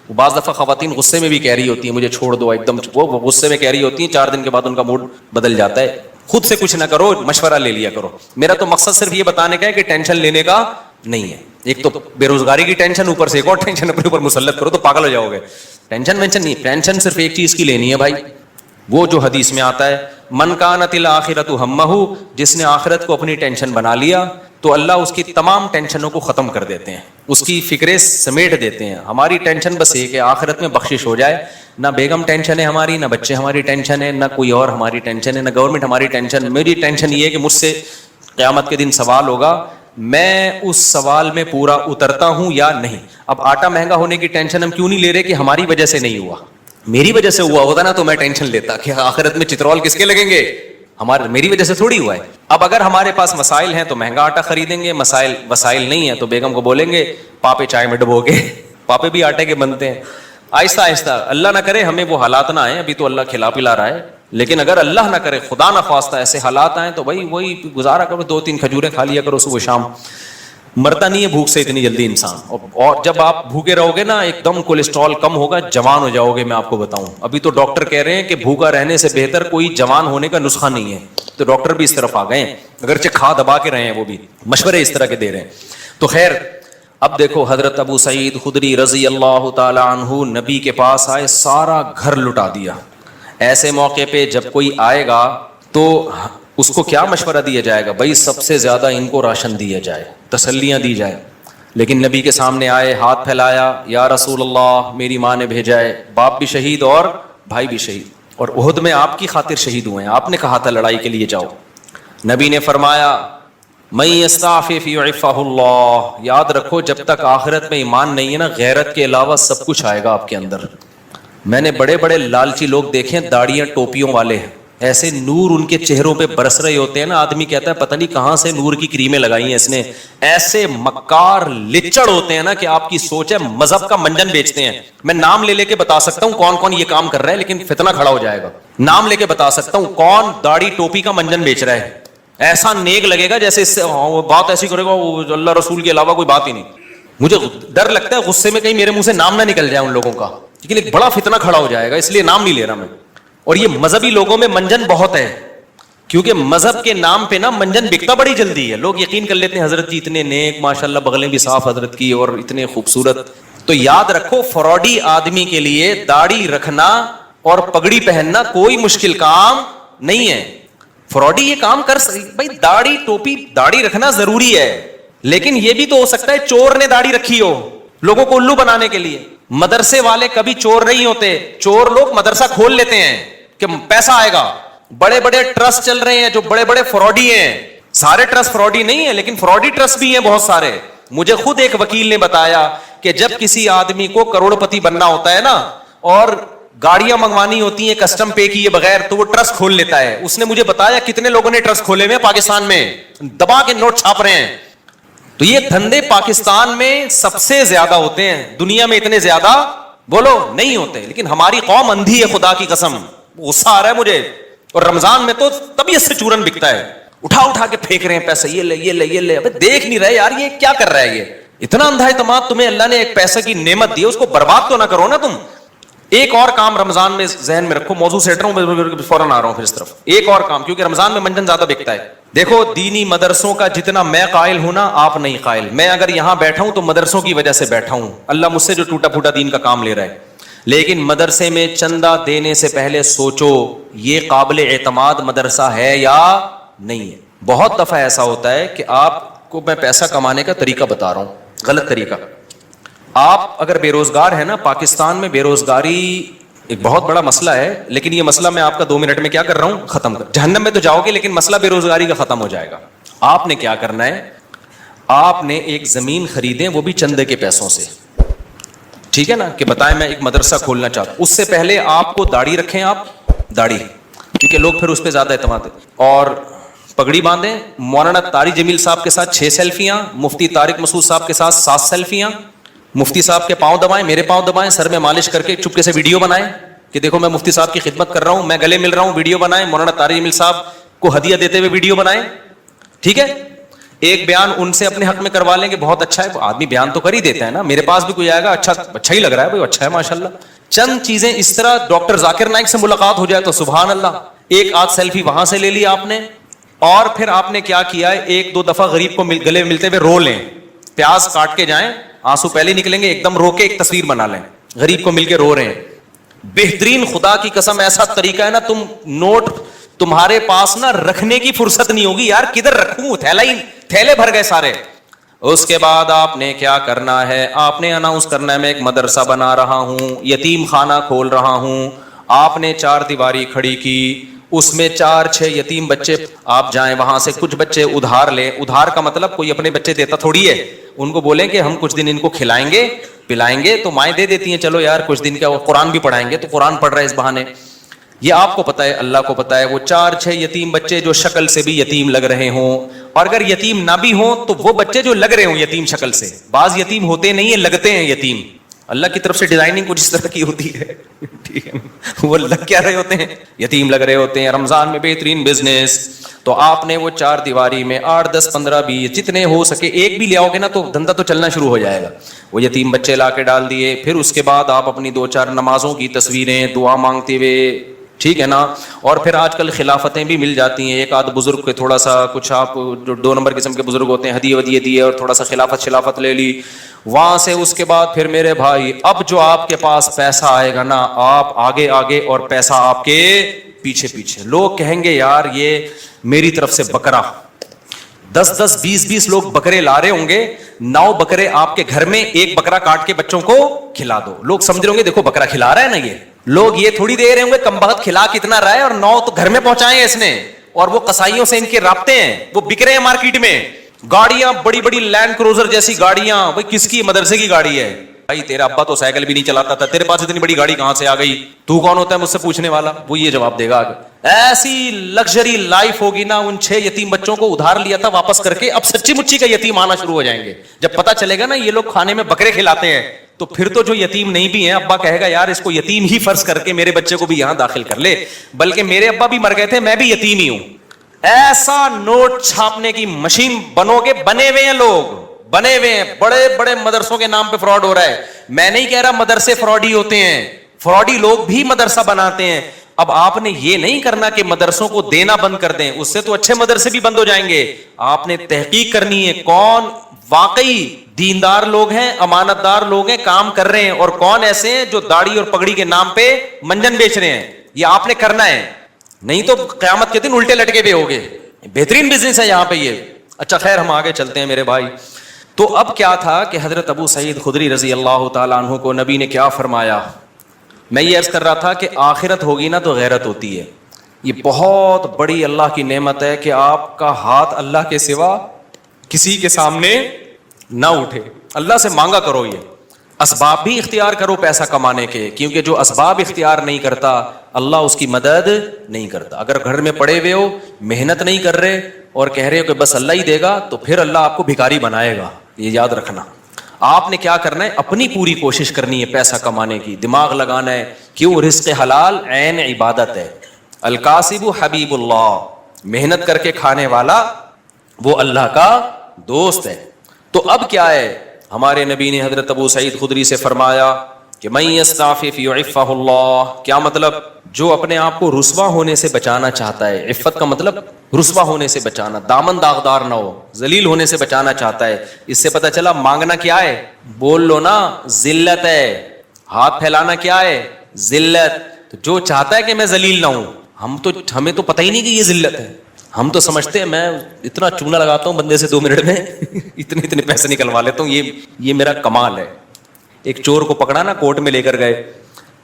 وہ بعض دفعہ خواتین غصے میں بھی کہہ رہی ہوتی ہیں مجھے چھوڑ دو, ایک دم وہ غصے میں کہہ رہی ہوتی ہیں, 4 دن کے بعد ان کا موڈ بدل جاتا ہے. خود سے کچھ نہ کرو, مشورہ لے لیا کرو. میرا تو مقصد صرف یہ بتانے کا ہے کہ ٹینشن لینے کا نہیں ہے. ایک تو بے روزگاری کی ٹینشن, اوپر سے ایک اور ٹینشن اپنے اوپر مسلط کرو تو پاگل ہو جاؤ گے. ٹینشن وینشن نہیں, ٹینشن صرف ایک چیز کی لینی ہے بھائی, وہ جو حدیث میں آتا ہے من کانت الآخرۃ ہمہ, جس نے آخرت کو اپنی ٹینشن بنا لیا تو اللہ اس کی تمام ٹینشنوں کو ختم کر دیتے ہیں, اس کی فکریں سمیٹ دیتے ہیں. ہماری ٹینشن بس یہ کہ آخرت میں بخشش ہو جائے. نہ بیگم ٹینشن ہے ہماری, نہ بچے ہماری ٹینشن ہے, نہ کوئی اور ہماری ٹینشن ہے, نہ گورنمنٹ ہماری ٹینشن. میری ٹینشن یہ ہے کہ مجھ سے قیامت کے دن سوال ہوگا, میں اس سوال میں پورا اترتا ہوں یا نہیں. اب آٹا مہنگا ہونے کی ٹینشن ہم کیوں نہیں لے رہے کہ ہماری وجہ سے نہیں ہوا, میری وجہ سے ہوا ہوتا نا تو میں ٹینشن لیتا کہ آخرت میں چترول کس کے لگیں گے, میری وجہ سے تھوڑی ہوا ہے. اب اگر ہمارے پاس مسائل ہیں تو مہنگا آٹا خریدیں گے, وسائل نہیں ہے تو بیگم کو بولیں گے پاپے چائے میں ڈبو کے, پاپے بھی آٹے کے بنتے ہیں. آہستہ آہستہ, اللہ نہ کرے ہمیں وہ حالات نہ آئیں, ابھی تو اللہ کھلا پلا رہا ہے, لیکن اگر اللہ نہ کرے خدا نہ خواستہ ایسے حالات آئیں تو بھائی وہی گزارا کرو, 2-3 کھجوریں کھا لیا کرو صبح شام. مرتا نہیں ہے بھوک سے اتنی جلدی انسان, اور جب آپ بھوکے رہو گے نا ایک دم کولیسٹرول کم ہوگا, جوان ہو جاؤ گے. میں آپ کو بتاؤں ابھی تو ڈاکٹر کہہ رہے ہیں کہ بھوکا رہنے سے بہتر کوئی جوان ہونے کا نسخہ نہیں ہے, تو ڈاکٹر بھی اس طرف آ گئے ہیں, اگرچہ کھا دبا کے رہے ہیں, وہ بھی مشورے اس طرح کے دے رہے ہیں. تو خیر اب دیکھو حضرت ابو سعید خدری رضی اللہ تعالی عنہ نبی کے پاس آئے, سارا گھر لٹا دیا. ایسے موقع پہ جب کوئی آئے گا تو اس کو کیا مشورہ دیا جائے گا, بھائی سب سے زیادہ ان کو راشن دیا جائے, تسلیاں دی جائے. لیکن نبی کے سامنے آئے, ہاتھ پھیلایا, یا رسول اللہ میری ماں نے بھیجا ہے, باپ بھی شہید اور بھائی بھی شہید, اور احد میں آپ کی خاطر شہید ہوئے ہیں, آپ نے کہا تھا لڑائی کے لیے جاؤ. نبی نے فرمایا من یستعفف یعفہ اللہ, یاد رکھو جب تک آخرت میں ایمان نہیں ہے نا, غیرت کے علاوہ سب کچھ آئے گا آپ کے اندر. میں نے بڑے بڑے لالچی لوگ دیکھے ہیں, داڑیاں ٹوپیوں والے, ایسے نور ان کے چہروں پہ برس رہے ہوتے ہیں نا, آدمی کہتا ہے پتہ نہیں کہاں سے نور کی کریمیں لگائی ہیں اس نے. ایسے مکار لچڑ ہوتے ہیں نا کہ آپ کی سوچ ہے مذہب کا منجن بیچتے ہیں. میں نام لے کے بتا سکتا ہوں کون کون یہ کام کر رہا ہے, لیکن فتنہ کھڑا ہو جائے گا. نام لے کے بتا سکتا ہوں کون داڑھی ٹوپی کا منجن بیچ رہا ہے, ایسا نیک لگے گا جیسے اس سے بات ایسی کرے گا اللہ رسول کے علاوہ کوئی بات ہی نہیں. مجھے ڈر لگتا ہے غصے میں کہیں میرے منہ سے نام نہ نکل جائے ان لوگوں کا, لیکن ایک بڑا فتنہ کھڑا ہو جائے گا, اس لیے نام نہیں لے رہا میں. اور یہ مذہبی لوگوں میں منجن بہت ہے, کیونکہ مذہب کے نام پہ نا منجن بکتا بڑی جلدی ہے. لوگ یقین کر لیتے ہیں حضرت جی اتنے نیک, ماشاءاللہ بغلیں بھی صاف حضرت کی اور اتنے خوبصورت. تو یاد رکھو فراڈی آدمی کے لیے داڑھی رکھنا اور پگڑی پہننا کوئی مشکل کام نہیں ہے. فراڈی یہ کام کر بھائی داڑھی ٹوپی داڑھی رکھنا ضروری ہے, لیکن یہ بھی تو ہو سکتا ہے چور نے داڑھی رکھی ہو لوگوں کو الو بنانے کے لیے. مدرسے والے کبھی چور نہیں ہوتے, چور لوگ مدرسہ کھول لیتے ہیں کہ پیسہ آئے گا. بڑے بڑے ٹرسٹ چل رہے ہیں جو بڑے بڑے فراڈی ہیں, سارے ٹرسٹ فراڈی نہیں ہیں لیکن فراڈی ٹرسٹ بھی ہیں بہت سارے. مجھے خود ایک وکیل نے بتایا کہ جب کسی آدمی کو کروڑ پتی بننا ہوتا ہے نا اور گاڑیاں منگوانی ہوتی ہیں کسٹم پے کیے بغیر, تو وہ ٹرسٹ کھول لیتا ہے. اس نے مجھے بتایا کتنے لوگوں نے ٹرسٹ کھولے ہوئے پاکستان میں, دبا کے نوٹ چھاپ رہے ہیں. تو یہ دھندے پاکستان میں سب سے زیادہ ہوتے ہیں, دنیا میں اتنے زیادہ بولو نہیں ہوتے. لیکن ہماری قوم اندھی ہے, خدا کی قسم غصہ آ رہا ہے مجھے. اور رمضان میں تو طبیعت سے چورن بکتا ہے, اٹھا کے پھینک رہے ہیں پیسے, یہ لے یہ لے یہ لے. ابے دیکھ نہیں رہے یار یہ کیا کر رہا ہے, یہ اتنا اندھا اعتماد. تمہیں اللہ نے ایک پیسے کی نعمت دی, اس کو برباد تو نہ کرو نا تم. ایک اور کام رمضان میں ذہن میں رکھو, موضوع سے ہٹ رہا ہوں فوراً آ رہا ہوں پھر اس طرف. ایک اور کام, کیونکہ رمضان میں منجن زیادہ بکتا ہے. دیکھو دینی مدرسوں کا جتنا میں قائل ہوں نا آپ نہیں قائل. میں اگر یہاں بیٹھا ہوں تو مدرسوں کی وجہ سے بیٹھا ہوں, اللہ مجھ سے جو ٹوٹا پھوٹا دین کا کام لے رہا ہے. لیکن مدرسے میں چندہ دینے سے پہلے سوچو یہ قابل اعتماد مدرسہ ہے یا نہیں ہے. بہت دفعہ ایسا ہوتا ہے کہ آپ کو میں پیسہ کمانے کا طریقہ بتا رہا ہوں, غلط طریقہ. آپ اگر بے روزگار ہیں نا, پاکستان میں بے روزگاری ایک بہت بڑا مسئلہ ہے, لیکن یہ مسئلہ میں آپ کا 2 منٹ میں کیا کر رہا ہوں ختم کر. جہنم میں تو جاؤ گے لیکن مسئلہ بے روزگاری کا ختم ہو جائے گا. آپ نے کیا کرنا ہے, آپ نے ایک زمین خریدیں وہ بھی چندے کے پیسوں سے, ٹھیک ہے نا, کہ بتائیں میں ایک مدرسہ کھولنا چاہتا ہوں. اس سے پہلے آپ کو داڑھی رکھیں, آپ داڑھی, کیونکہ لوگ پھر اس پہ زیادہ اعتماد ہے, اور پگڑی باندھیں. مولانا طارق جمیل صاحب کے ساتھ 6 سیلفیاں, مفتی طارق مسعود صاحب کے ساتھ 7 سیلفیاں, مفتی صاحب کے پاؤں دبائیں, میرے پاؤں دبائیں, سر میں مالش کر کے چپکے سے ویڈیو بنائیں کہ دیکھو میں مفتی صاحب کی خدمت کر رہا ہوں, میں گلے مل رہا ہوں, ویڈیو بنائیں. مولانا طارق جمیل صاحب کو ہدیہ دیتے ہوئے ویڈیو بنائیں, ٹھیک ہے. ایک بیان ان سے اپنے حق میں کروا لیں کہ بہت اچھا ہے, آدمی بیان تو کر ہی دیتا ہے نا, میرے پاس بھی کوئی آئے گا اچھا ہی لگ رہا ہے بھائی, اچھا ہے ماشاءاللہ. چند چیزیں اس طرح ڈاکٹر ذاکر نائک سے ملاقات ہو جائے تو سبحان اللہ, ایک آدھ سیلفی وہاں سے لے لی آپ نے, اور پھر آپ نے کیا کیا ہے, ایک دو دفعہ غریب کو گلے ملتے ہوئے رو لیں, پیاز کاٹ کے جائیں, آنسو پہلے نکلیں گے, ایک دم رو کے ایک تصویر بنا لیں, غریب کو مل کے رو رہے ہیں. بہترین, خدا کی قسم ایسا طریقہ ہے نا, تم نوٹ تمہارے پاس نا رکھنے کی فرصت نہیں ہوگی یار, کدھر رکھوں, تھیلے بھر گئے سارے. اس کے بعد آپ نے کیا کرنا ہے, آپ نے اناؤنس کرنا ہے میں ایک مدرسہ بنا رہا ہوں, یتیم خانہ کھول رہا ہوں. آپ نے 4 دیواری کھڑی کی, اس میں 4-6 یتیم بچے, آپ جائیں وہاں سے کچھ بچے ادھار لیں. ادھار کا مطلب کوئی اپنے بچے دیتا تھوڑی ہے, ان کو بولیں کہ ہم کچھ دن ان کو کھلائیں گے پلائیں گے, تو مائیں دے دیتی ہیں, چلو یار کچھ دن کا, وہ قرآن بھی پڑھائیں گے تو قرآن پڑھ رہے اس بہانے. یہ آپ کو پتا ہے, اللہ کو پتا ہے, وہ 4-6 یتیم بچے جو شکل سے بھی یتیم لگ رہے ہوں, اور اگر یتیم نہ بھی ہوں تو وہ بچے جو لگ رہے ہوں یتیم شکل سے, بعض یتیم ہوتے نہیں ہیں, لگتے ہیں یتیم, اللہ کی طرف سے ڈیزائننگ کچھ اس طرح کی ہوتی ہے, ٹھیک ہے, وہ لگ کیا رہے ہوتے ہیں, یتیم لگ رہے ہوتے ہیں. رمضان میں بہترین بزنس, تو آپ نے وہ 4 دیواری میں 8, 10, 15, 20 جتنے ہو سکے, ایک بھی لے آؤ گے نا تو دھندا تو چلنا شروع ہو جائے گا. وہ یتیم بچے لا کے ڈال دیے. پھر اس کے بعد آپ اپنی 2-4 نمازوں کی تصویریں دعا مانگتے ہوئے, ٹھیک ہے نا, اور پھر آج کل خلافتیں بھی مل جاتی ہیں, ایک آدھ بزرگ کے تھوڑا سا کچھ, آپ جو 2 نمبر قسم کے بزرگ ہوتے ہیں, ہدیے ودیے دیے اور تھوڑا سا خلافت لے لی وہاں سے. اس کے بعد پھر میرے بھائی, اب جو آپ کے پاس پیسہ آئے گا نا, آپ آگے آگے اور پیسہ آپ کے پیچھے پیچھے. لوگ کہیں گے یار یہ میری طرف سے بکرا, 10-10, 20-20 لوگ بکرے لا رہے ہوں گے, 9 بکرے آپ کے گھر میں, ایک بکرا کاٹ کے بچوں کو کھلا دو. لوگ سمجھ رہے ہوں گے دیکھو بکرا کھلا رہا ہے نا, یہ لوگ یہ تھوڑی دے رہے ہوں گے کم بخت کھلا کتنا رہا ہے, اور 9 تو گھر میں پہنچائے اس نے, اور وہ قصائیوں سے ان کے رابطے ہیں, وہ بک رہے ہیں مارکیٹ میں. گاڑیاں بڑی بڑی لینڈ کروزر جیسی گاڑیاں, بھائی کس کی, مدرسے کی گاڑی ہے بھائی, تیرا ابا تو سائیکل بھی نہیں چلاتا تھا, تیرے پاس اتنی بڑی گاڑی کہاں سے آ گئی, تو کون ہوتا ہے مجھ سے پوچھنے والا, وہ یہ جواب دے گا آگے. ایسی لگژری لائف ہوگی نا, ان 6 یتیم بچوں کو ادھار لیا تھا واپس کر کے, اب سچی مچی کا یتیم آنا شروع ہو جائیں گے. جب پتا چلے گا نا یہ لوگ کھانے میں بکرے کھلاتے ہیں, تو پھر تو جو یتیم نہیں بھی ہیں, ابا کہے گا یار اس کو یتیم ہی فرض کر کے میرے بچے کو بھی یہاں داخل کر لے, بلکہ میرے ابا بھی مر گئے تھے, میں بھی یتیم ہی ہوں. ایسا نوٹ چھاپنے کی مشین بنو گے, بنے ہوئے ہیں لوگ, بنے ہوئے ہیں. بڑے بڑے مدرسوں کے نام پہ فراڈ ہو رہا ہے. میں نہیں کہہ رہا مدرسے فراڈی ہوتے ہیں, فراڈی لوگ بھی مدرسہ بناتے ہیں. اب آپ نے یہ نہیں کرنا کہ مدرسوں کو دینا بند کر دیں, اس سے تو اچھے مدرسے بھی بند ہو جائیں گے. آپ نے تحقیق کرنی ہے کون واقعی دیندار لوگ ہیں, امانت دار لوگ ہیں, کام کر رہے ہیں, اور کون ایسے ہیں جو داڑھی اور پگڑی کے نام پہ منجن بیچ رہے ہیں. یہ آپ نے کرنا ہے, نہیں تو قیامت کے دن الٹے لٹکے ہوئے ہوگے. بہترین بزنس ہے یہاں پہ یہ. اچھا خیر, ہم آگے چلتے ہیں میرے بھائی. تو اب کیا تھا کہ حضرت ابو سعید خدری رضی اللہ تعالیٰ عنہ کو نبی نے کیا فرمایا. میں یہ عرض کر رہا تھا کہ آخرت ہوگی نا تو غیرت ہوتی ہے. یہ بہت بڑی اللہ کی نعمت ہے کہ آپ کا ہاتھ اللہ کے سوا کسی کے سامنے نہ اٹھے. اللہ سے مانگا کرو, یہ اسباب بھی اختیار کرو پیسہ کمانے کے, کیونکہ جو اسباب اختیار نہیں کرتا اللہ اس کی مدد نہیں کرتا. اگر گھر میں پڑے ہوئے ہو, محنت نہیں کر رہے اور کہہ رہے ہو کہ بس اللہ ہی دے گا, تو پھر اللہ آپ کو بھکاری بنائے گا. یہ یاد رکھنا. آپ نے کیا کرنا ہے, اپنی پوری کوشش کرنی ہے پیسہ کمانے کی, دماغ لگانا ہے. کیوں؟ رزق حلال عین عبادت ہے. الکاسب حبیب اللہ, محنت کر کے کھانے والا وہ اللہ کا دوست ہے. تو اب کیا ہے, ہمارے نبی نے حضرت ابو سعید خدری سے فرمایا کہ من یستعفف یعفہ اللہ. کیا مطلب؟ جو اپنے آپ کو رسوا ہونے سے بچانا چاہتا ہے, عفت کا مطلب رسوا ہونے سے بچانا, دامن داغدار نہ ہو, ذلیل ہونے سے بچانا چاہتا ہے. اس سے پتہ چلا مانگنا کیا ہے, بول لو نا ذلت ہے. ہاتھ پھیلانا کیا ہے, ذلت. تو جو چاہتا ہے کہ میں ذلیل نہ ہوں, ہمیں تو پتہ ہی نہیں کہ یہ ذلت ہے. ہم تو سمجھتے ہیں میں اتنا چونا لگاتا ہوں بندے سے 2 منٹ میں اتنے پیسے نکلوا لیتا ہوں, یہ میرا کمال ہے. ایک چور کو پکڑا نا, کورٹ میں لے کر گئے,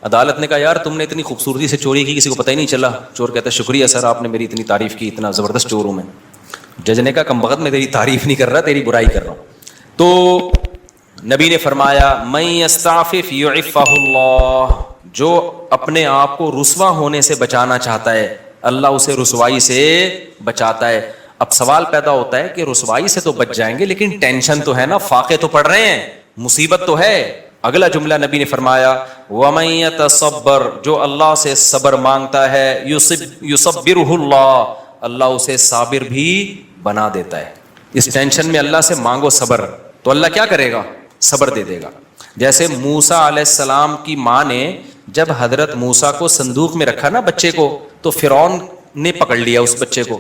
عدالت نے کہا یار تم نے اتنی خوبصورتی سے چوری کی, کسی کو پتہ ہی نہیں چلا. چور کہتا ہے شکریہ سر, آپ نے میری اتنی تعریف کی, اتنا زبردست چور ہوں میں. جج نے کہا کم بخت میں تیری تعریف نہیں کر رہا, تیری برائی کر رہا ہوں. تو نبی نے فرمایا من یستعفف یعفہ اللہ, جو اپنے آپ کو رسوا ہونے سے بچانا چاہتا ہے اللہ اسے رسوائی سے بچاتا ہے. اب سوال پیدا ہوتا ہے کہ رسوائی سے تو بچ جائیں گے, لیکن ٹینشن تو ہے نا, فاقے تو پڑ رہے ہیں. مصیبت تو ہے. اگلا جملہ نبی نے فرمایا وَمَن يَتَصَبَّرْ، جو اللہ سے صبر مانگتا ہے يُصَبِّرُهُ اللَّهُ، اللہ اسے صابر بھی بنا دیتا ہے. اس ٹینشن میں اللہ سے مانگو صبر تو اللہ کیا کرے گا؟ صبر دے دے گا. جیسے موسیٰ علیہ السلام کی ماں نے جب حضرت موسیٰ کو صندوق میں رکھا نا بچے کو، تو فرعون نے پکڑ لیا اس بچے کو.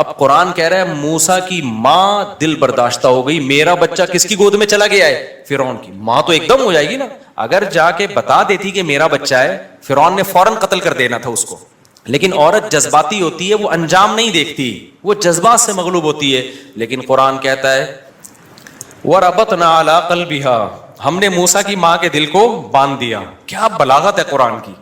اب قرآن کہہ رہا ہے موسیٰ کی ماں دل برداشتہ ہو گئی، میرا بچہ کس کی گود میں چلا گیا ہے؟ فرعون کی. ماں تو ایک دم ہو جائے گی نا. اگر جا کے بتا دیتی کہ میرا بچہ ہے، فرعون نے فوراً قتل کر دینا تھا اس کو. لیکن عورت جذباتی ہوتی ہے، وہ انجام نہیں دیکھتی، وہ جذبات سے مغلوب ہوتی ہے. لیکن قرآن کہتا ہے وَرَبَطْنَا عَلَىٰ قَلْبِهَا، ہم نے موسیٰ کی ماں کے دل کو باندھ دیا. کیا بلاغت ہے قرآن کی.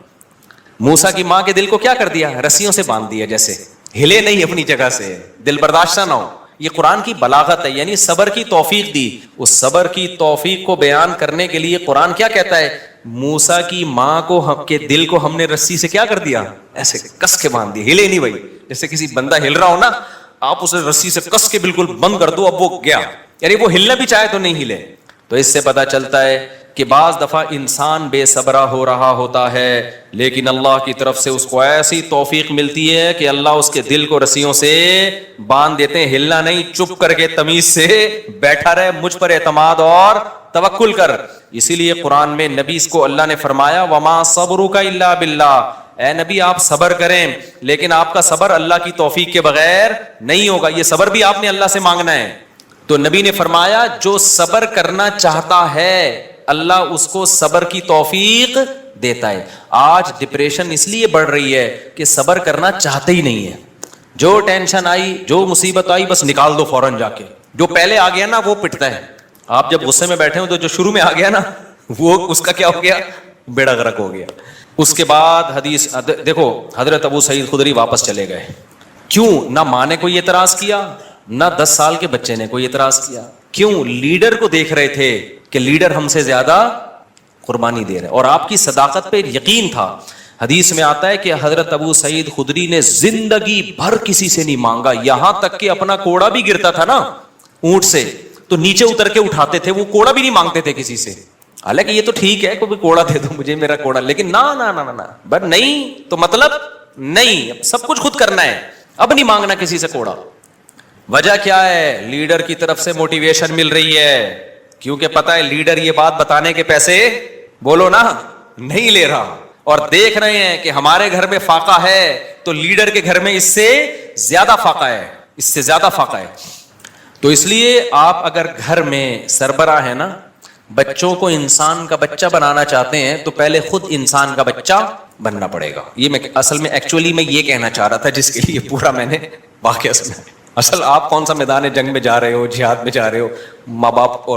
موسیٰ کی ماں کے دل کو کیا کر دیا؟ رسیوں سے باندھ دیا، جیسے ہلے نہیں اپنی جگہ سے، دل برداشتہ نہ ہو. یہ قرآن کی بلاغت ہے، یعنی صبر کی توفیق دی. اس صبر کی توفیق کو بیان کرنے کے لیے قرآن کیا کہتا ہے؟ موسیٰ کی ماں کو کے دل کو ہم نے رسی سے کیا کر دیا؟ ایسے کس کے باندھ دیا، ہلے نہیں بھائی. جیسے کسی بندہ ہل رہا ہو نا، آپ اسے رسی سے کس کے بالکل بند کر دو، اب وہ گیا، یعنی وہ ہلنا بھی چاہے تو نہیں ہلے. تو اس سے پتا چلتا ہے کہ بعض دفعہ انسان بے صبرہ ہو رہا ہوتا ہے، لیکن اللہ کی طرف سے اس کو ایسی توفیق ملتی ہے کہ اللہ اس کے دل کو رسیوں سے باندھ دیتے ہیں. ہلنا نہیں، چپ کر کے تمیز سے بیٹھا رہے، مجھ پر اعتماد اور توکل کر. اسی لیے قرآن میں نبی اس کو اللہ نے فرمایا وما صبرک الا باللہ، اے نبی آپ صبر کریں، لیکن آپ کا صبر اللہ کی توفیق کے بغیر نہیں ہوگا. یہ صبر بھی آپ نے اللہ سے مانگنا ہے. تو نبی نے فرمایا جو صبر کرنا چاہتا ہے اللہ اس کو صبر کی توفیق دیتا ہے. آج ڈپریشن اس لیے بڑھ رہی ہے کہ صبر کرنا چاہتے ہی نہیں ہے. جو ٹینشن آئی، جو مصیبت آئی، بس نکال دو فوراً جا کے. جو پہلے آ گیا نا وہ پٹتا ہے. آپ جب غصے میں بیٹھے ہو تو جو شروع میں آ گیا نا وہ اس کا کیا ہو گیا؟ بیڑا غرق ہو گیا. اس کے بعد حدیث دیکھو، حضرت ابو سعید خدری واپس چلے گئے. کیوں؟ نہ ماں نے کوئی اعتراض کیا، نہ 10 سال کے بچے نے کوئی اعتراض کیا. کیوں؟ لیڈر کو دیکھ رہے تھے کہ لیڈر ہم سے زیادہ قربانی دے رہے، اور آپ کی صداقت پہ یقین تھا. حدیث میں آتا ہے کہ حضرت ابو سعید خدری نے زندگی بھر کسی سے نہیں مانگا، یہاں تک کہ اپنا کوڑا بھی گرتا تھا نا اونٹ سے تو نیچے اتر کے اٹھاتے تھے، وہ کوڑا بھی نہیں مانگتے تھے کسی سے. حالانکہ یہ تو ٹھیک ہے کوئی کوڑا دے دو مجھے، میرا کوڑا، لیکن نہ نہ نہ نہ بس نہیں تو مطلب نہیں، سب کچھ خود کرنا ہے، اب نہیں مانگنا کسی سے کوڑا. وجہ کیا ہے؟ لیڈر کی طرف سے موٹیویشن مل رہی ہے، کیونکہ پتا ہے لیڈر یہ بات بتانے کے پیسے بولو نا نہیں لے رہا، اور دیکھ رہے ہیں کہ ہمارے گھر میں فاقہ ہے تو لیڈر کے گھر میں اس سے زیادہ فاقہ ہے، اس سے زیادہ فاقہ ہے. تو اس لیے آپ اگر گھر میں سربراہ ہے نا، بچوں کو انسان کا بچہ بنانا چاہتے ہیں تو پہلے خود انسان کا بچہ بننا پڑے گا. یہ میں اصل میں ایکچولی میں یہ کہنا چاہ رہا تھا، جس کے لیے پورا میں نے واقعہ سنا. اصل آپ کون سا میدان جنگ میں جا رہے ہو، جہاد میں جا رہے ہو، ماں باپ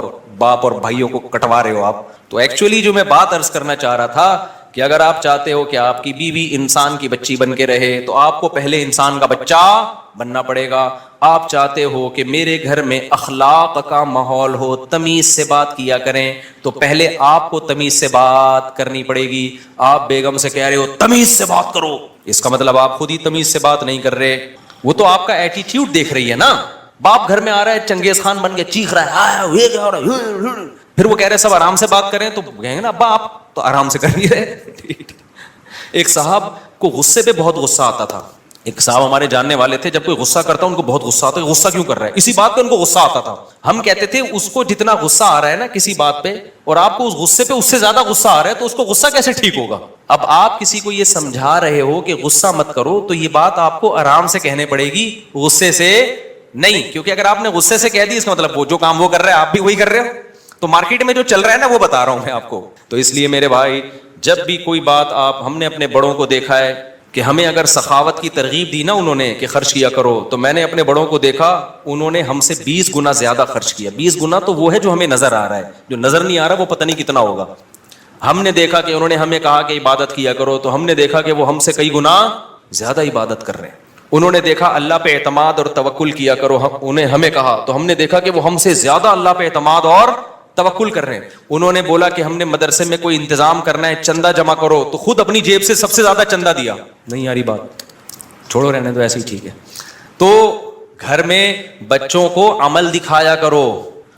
اور بھائیوں کو کٹوا رہے ہو آپ. تو ایکچولی جو میں بات عرض کرنا چاہ رہا تھا کہ اگر آپ چاہتے ہو کہ آپ کی بیوی انسان کی بچی بن کے رہے تو آپ کو پہلے انسان کا بچہ بننا پڑے گا. آپ چاہتے ہو کہ میرے گھر میں اخلاق کا ماحول ہو، تمیز سے بات کیا کریں، تو پہلے آپ کو تمیز سے بات کرنی پڑے گی. آپ بیگم سے کہہ رہے ہو تمیز سے بات کرو، اس کا مطلب آپ خود ہی تمیز سے بات نہیں کر رہے. وہ تو آپ کا ایٹیٹیوڈ دیکھ رہی ہے نا. باپ گھر میں آ رہا ہے چنگیز خان بن کے چیخ رہا ہے، پھر وہ کہہ رہے سب آرام سے بات کریں، تو کہیں گے نا ابا آپ تو آرام سے کر نہیں رہے. ایک صاحب کو غصے پہ بہت غصہ آتا تھا. ایک صاحب ہمارے جاننے والے تھے، جب کوئی غصہ کرتا ان کو بہت غصہ آتا ہے، غصہ کیوں کر رہا ہے، اسی بات پہ ان کو غصہ آتا تھا. ہم کہتے تھے اس کو جتنا غصہ آ رہا ہے نا کسی بات پہ، اور آپ کو اس غصے پہ اس سے زیادہ غصہ آ رہا ہے، تو اس کو غصہ کیسے ٹھیک ہوگا. اب آپ کسی کو یہ سمجھا رہے ہو کہ غصہ مت کرو، تو یہ بات آپ کو آرام سے کہنے پڑے گی، غصے سے نہیں. کیونکہ اگر آپ نے غصے سے کہہ دی، اس کا مطلب وہ جو کام وہ کر رہے ہیں آپ بھی وہی کر رہے ہو. تو مارکیٹ میں جو چل رہا ہے نا وہ بتا رہا ہوں میں آپ کو. تو اس لیے میرے بھائی، جب بھی کوئی بات ہم نے اپنے بڑوں کو دیکھا ہے کہ ہمیں اگر سخاوت کی ترغیب دی نا انہوں نے کہ خرچ کیا کرو، تو میں نے اپنے بڑوں کو دیکھا انہوں نے ہم سے 20 گنا زیادہ خرچ کیا. 20 گنا تو وہ ہے جو ہمیں نظر آ رہا ہے، جو نظر نہیں آ رہا وہ پتہ نہیں کتنا ہوگا. ہم نے دیکھا کہ انہوں نے ہمیں کہا کہ عبادت کیا کرو، تو ہم نے دیکھا کہ وہ ہم سے کئی گنا زیادہ عبادت کر رہے ہیں. انہوں نے دیکھا اللہ پہ اعتماد اور توکل کیا کرو، انہیں ہمیں کہا تو ہم نے دیکھا کہ وہ ہم سے زیادہ اللہ پہ اعتماد اور توکل کر رہے ہیں. انہوں نے بولا کہ ہم نے مدرسے میں کوئی انتظام کرنا ہے، چندہ جمع کرو، تو خود اپنی جیب سے سب سے زیادہ چندہ دیا. نہیں یاری بات چھوڑو، رہنے تو ایسے ہی ٹھیک ہے. تو گھر میں بچوں کو عمل دکھایا کرو.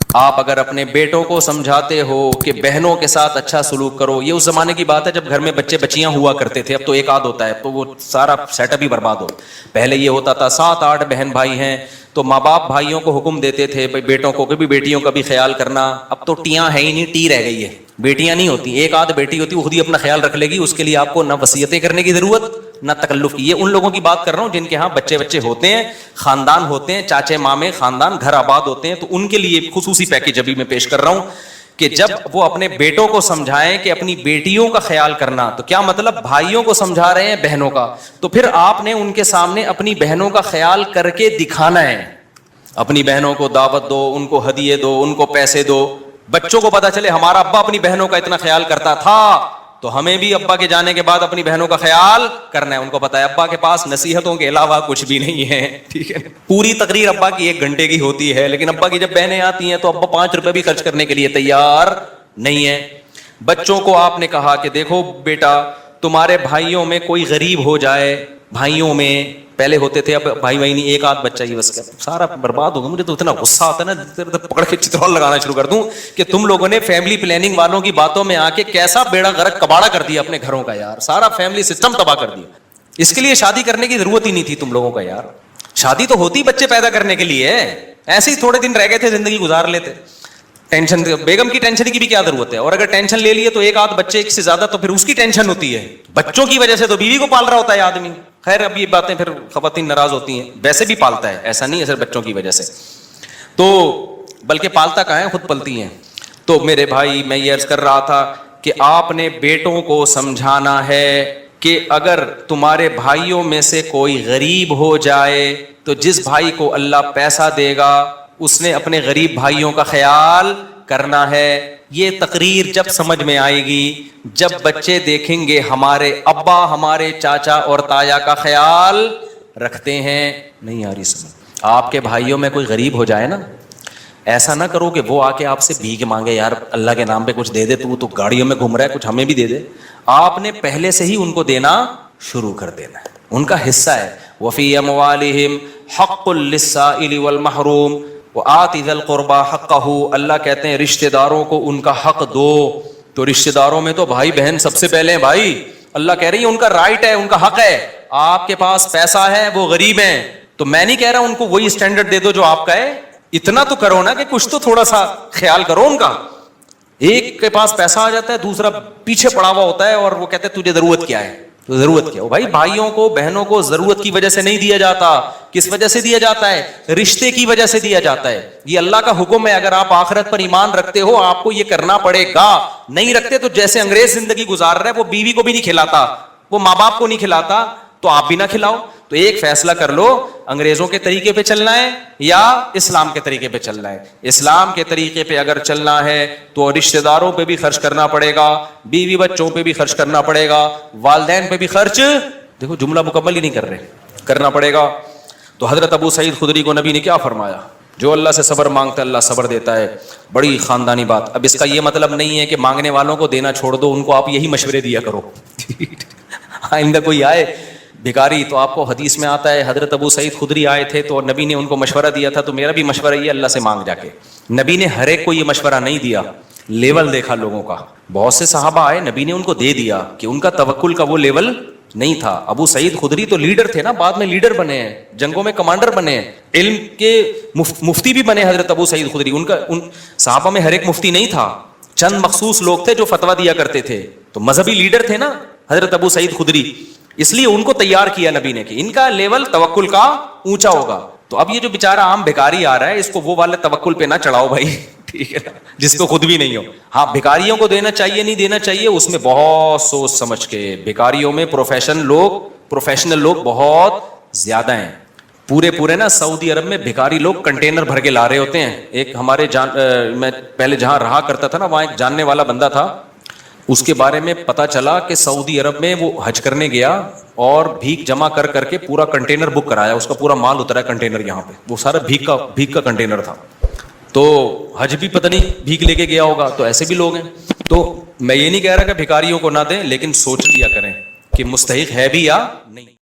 آپ اگر اپنے بیٹوں کو سمجھاتے ہو کہ بہنوں کے ساتھ اچھا سلوک کرو، یہ اس زمانے کی بات ہے جب گھر میں بچے بچیاں ہوا کرتے تھے، اب تو ایک آدھ ہوتا ہے تو وہ سارا سیٹ اپ ہی برباد ہو. پہلے یہ ہوتا تھا 7-8 بہن بھائی ہیں تو ماں باپ بھائیوں کو حکم دیتے تھے بھائی بیٹوں کو بھی بیٹیوں کا بھی خیال کرنا. اب تو ٹیاں ہے ہی نہیں، ٹی رہ گئی ہے، بیٹیاں نہیں ہوتی. ایک آدھ بیٹی ہوتی وہ خود ہی اپنا خیال رکھ لے گی، اس کے لیے آپ کو نہ وصیتیں کرنے کی ضرورت نہ تکلف کی. یہ ان لوگوں کی بات کر رہا ہوں جن کے ہاں بچے ہوتے ہیں، خاندان ہوتے ہیں، چاچے مامے خاندان گھر آباد ہوتے ہیں، تو ان کے لیے خصوصی پیکیج ابھی میں پیش کر رہا ہوں کہ جب وہ اپنے بیٹوں کو سمجھائیں کہ اپنی بیٹیوں کا خیال کرنا، تو کیا مطلب بھائیوں کو سمجھا رہے ہیں بہنوں کا، تو پھر آپ نے ان کے سامنے اپنی بہنوں کا خیال کر کے دکھانا ہے. اپنی بہنوں کو دعوت دو، ان کو ہدیے دو، ان کو پیسے دو. بچوں کو پتا چلے ہمارا ابا اپنی بہنوں کا اتنا خیال کرتا تھا تو ہمیں بھی ابا کے جانے کے بعد اپنی بہنوں کا خیال کرنا ہے. ان کو پتا ہے ابا کے پاس نصیحتوں کے علاوہ کچھ بھی نہیں ہے، ٹھیک ہے. پوری تقریر ابا کی 1 گھنٹے کی ہوتی ہے، لیکن ابا کی جب بہنیں آتی ہیں تو ابا 5 روپے بھی خرچ کرنے کے لیے تیار نہیں ہے. بچوں کو آپ نے کہا کہ دیکھو بیٹا، تمہارے بھائیوں میں کوئی غریب ہو جائے، بھائیوں میں پہلے ہوتے تھے، اب بھائی نہیں، ایک آدھ بچہ ہی بس سارا برباد ہوگا. مجھے تو اتنا غصہ آتا ہے نا، پکڑ کے چترول لگانا شروع کر دوں کہ تم لوگوں نے فیملی پلاننگ والوں کی باتوں میں آ کے کیسا بیڑا غرق کباڑا کر دیا اپنے گھروں کا یار. سارا فیملی سسٹم تباہ کر دیا. اس کے لیے شادی کرنے کی ضرورت ہی نہیں تھی تم لوگوں کا یار. شادی تو ہوتی بچے پیدا کرنے کے لیے، ایسے ہی تھوڑے دن رہ گئے تھے زندگی گزار لیتے. ٹینشن، بیگم کی ٹینشن کی بھی کیا ضرورت ہے، اور اگر ٹینشن لے لیے تو ایک آدھ بچے سے زیادہ تو پھر اس کی ٹینشن ہوتی ہے. بچوں کی وجہ سے تو بیوی کو پال رہا ہوتا ہے آدمی. خیر اب یہ باتیں پھر خواتین ناراض ہوتی ہیں، ویسے بھی پالتا ہے، ایسا نہیں ہے صرف بچوں کی وجہ سے، تو بلکہ پالتا کہاں ہے، خود پلتی ہیں. تو میرے بھائی میں یہ عرض کر رہا تھا کہ آپ نے بیٹوں کو سمجھانا ہے کہ اگر تمہارے بھائیوں میں سے کوئی غریب ہو جائے تو جس بھائی کو اللہ پیسہ دے گا اس نے اپنے غریب بھائیوں کا خیال کرنا ہے. یہ تقریر جب سمجھ میں آئے گی جب بچے دیکھیں گے ہمارے ابا ہمارے چاچا اور تایا کا خیال رکھتے ہیں. نہیں آ رہی سمجھ. آپ کے بھائیوں میں کوئی غریب ہو جائے نا، ایسا نہ کرو کہ وہ آ کے آپ سے بھیک مانگے، یار اللہ کے نام پہ کچھ دے دے، تو گاڑیوں میں گھوم رہا ہے، کچھ ہمیں بھی دے دے. آپ نے پہلے سے ہی ان کو دینا شروع کر دینا ہے، ان کا حصہ ہے. وفی اموالہم حق للسائل والمحروم وآت ذی القربى حقہ. اللہ کہتے ہیں رشتہ داروں کو ان کا حق دو. تو رشتہ داروں میں تو بھائی بہن سب سے پہلے ہیں بھائی. اللہ کہہ رہی ہے ان کا رائٹ ہے، ان کا حق ہے. آپ کے پاس پیسہ ہے، وہ غریب ہیں، تو میں نہیں کہہ رہا ان کو وہی اسٹینڈرڈ دے دو جو آپ کا ہے. اتنا تو کرو نا کہ کچھ تو تھوڑا سا خیال کرو ان کا. ایک کے پاس پیسہ آ جاتا ہے، دوسرا پیچھے پڑا ہوا ہوتا ہے اور وہ کہتے ہیں تجھے ضرورت کیا ہے. تو ضرورت کیا ہو بھائی؟ بھائیوں کو بہنوں کو ضرورت کی وجہ سے نہیں دیا جاتا. کس وجہ سے دیا جاتا ہے؟ رشتے کی وجہ سے دیا جاتا ہے. یہ اللہ کا حکم ہے. اگر آپ آخرت پر ایمان رکھتے ہو آپ کو یہ کرنا پڑے گا. نہیں رکھتے تو جیسے انگریز زندگی گزار رہا ہے، وہ بیوی کو بھی نہیں کھلاتا، وہ ماں باپ کو نہیں کھلاتا، تو آپ بھی نہ کھلاؤ. تو ایک فیصلہ کر لو، انگریزوں کے طریقے پہ چلنا ہے یا اسلام کے طریقے پہ چلنا ہے. اسلام کے طریقے پہ اگر چلنا ہے تو رشتہ داروں پہ بھی خرچ کرنا پڑے گا، بیوی بچوں پہ بھی خرچ کرنا پڑے گا، والدین پہ بھی خرچ، دیکھو جملہ مکمل ہی نہیں کر رہے، کرنا پڑے گا. تو حضرت ابو سعید خدری کو نبی نے کیا فرمایا؟ جو اللہ سے صبر مانگتا ہے اللہ صبر دیتا ہے. بڑی خاندانی بات. اب اس کا یہ مطلب نہیں ہے کہ مانگنے والوں کو دینا چھوڑ دو، ان کو آپ یہی مشورے دیا کرو. آئندہ کوئی آئے بھکاری تو آپ کو حدیث میں آتا ہے حضرت ابو سعید خدری آئے تھے تو نبی نے ان کو مشورہ دیا تھا، تو میرا بھی مشورہ یہ اللہ سے مانگ جا کے. نبی نے ہر ایک کو یہ مشورہ نہیں دیا، لیول دیکھا لوگوں کا. بہت سے صحابہ آئے، نبی نے ان کو دے دیا کہ ان کا توکل کا وہ لیول نہیں تھا. ابو سعید خدری تو لیڈر تھے نا، بعد میں لیڈر بنے ہیں، جنگوں میں کمانڈر بنے ہیں، علم کے مفتی بھی بنے حضرت ابو سعید خدری. ان صحابہ میں ہر ایک مفتی نہیں تھا، چند مخصوص لوگ تھے جو فتویٰ دیا کرتے تھے. تو مذہبی لیڈر تھے نا حضرت ابو سعید خدری، اس لیے ان کو تیار کیا نبی نے کہ ان کا لیول توکل کا اونچا ہوگا. تو اب یہ جو بیچارہ عام بھکاری آ رہا ہے اس کو وہ والے توکل پہ نہ چڑھاؤ بھائی، ٹھیک ہے نا، جس کو خود بھی نہیں ہو. ہاں بھکاریوں کو دینا چاہیے نہیں دینا چاہیے اس میں بہت سوچ سمجھ کے. بھکاریوں میں پروفیشنل لوگ بہت زیادہ ہیں. پورے نا سعودی عرب میں بھکاری لوگ کنٹینر بھر کے لا رہے ہوتے ہیں. ایک ہمارے میں پہلے جہاں رہا کرتا تھا نا وہاں ایک جاننے والا بندہ تھا، اس کے بارے میں پتا چلا کہ سعودی عرب میں وہ حج کرنے گیا اور بھیک جمع کر کے پورا کنٹینر بک کرایا، اس کا پورا مال اترا کنٹینر یہاں پہ، وہ سارا بھیک کا کنٹینر تھا. تو حج بھی پتہ نہیں بھیک لے کے گیا ہوگا. تو ایسے بھی لوگ ہیں. تو میں یہ نہیں کہہ رہا کہ بھکاریوں کو نہ دیں، لیکن سوچ لیا کریں کہ مستحق ہے بھی یا نہیں.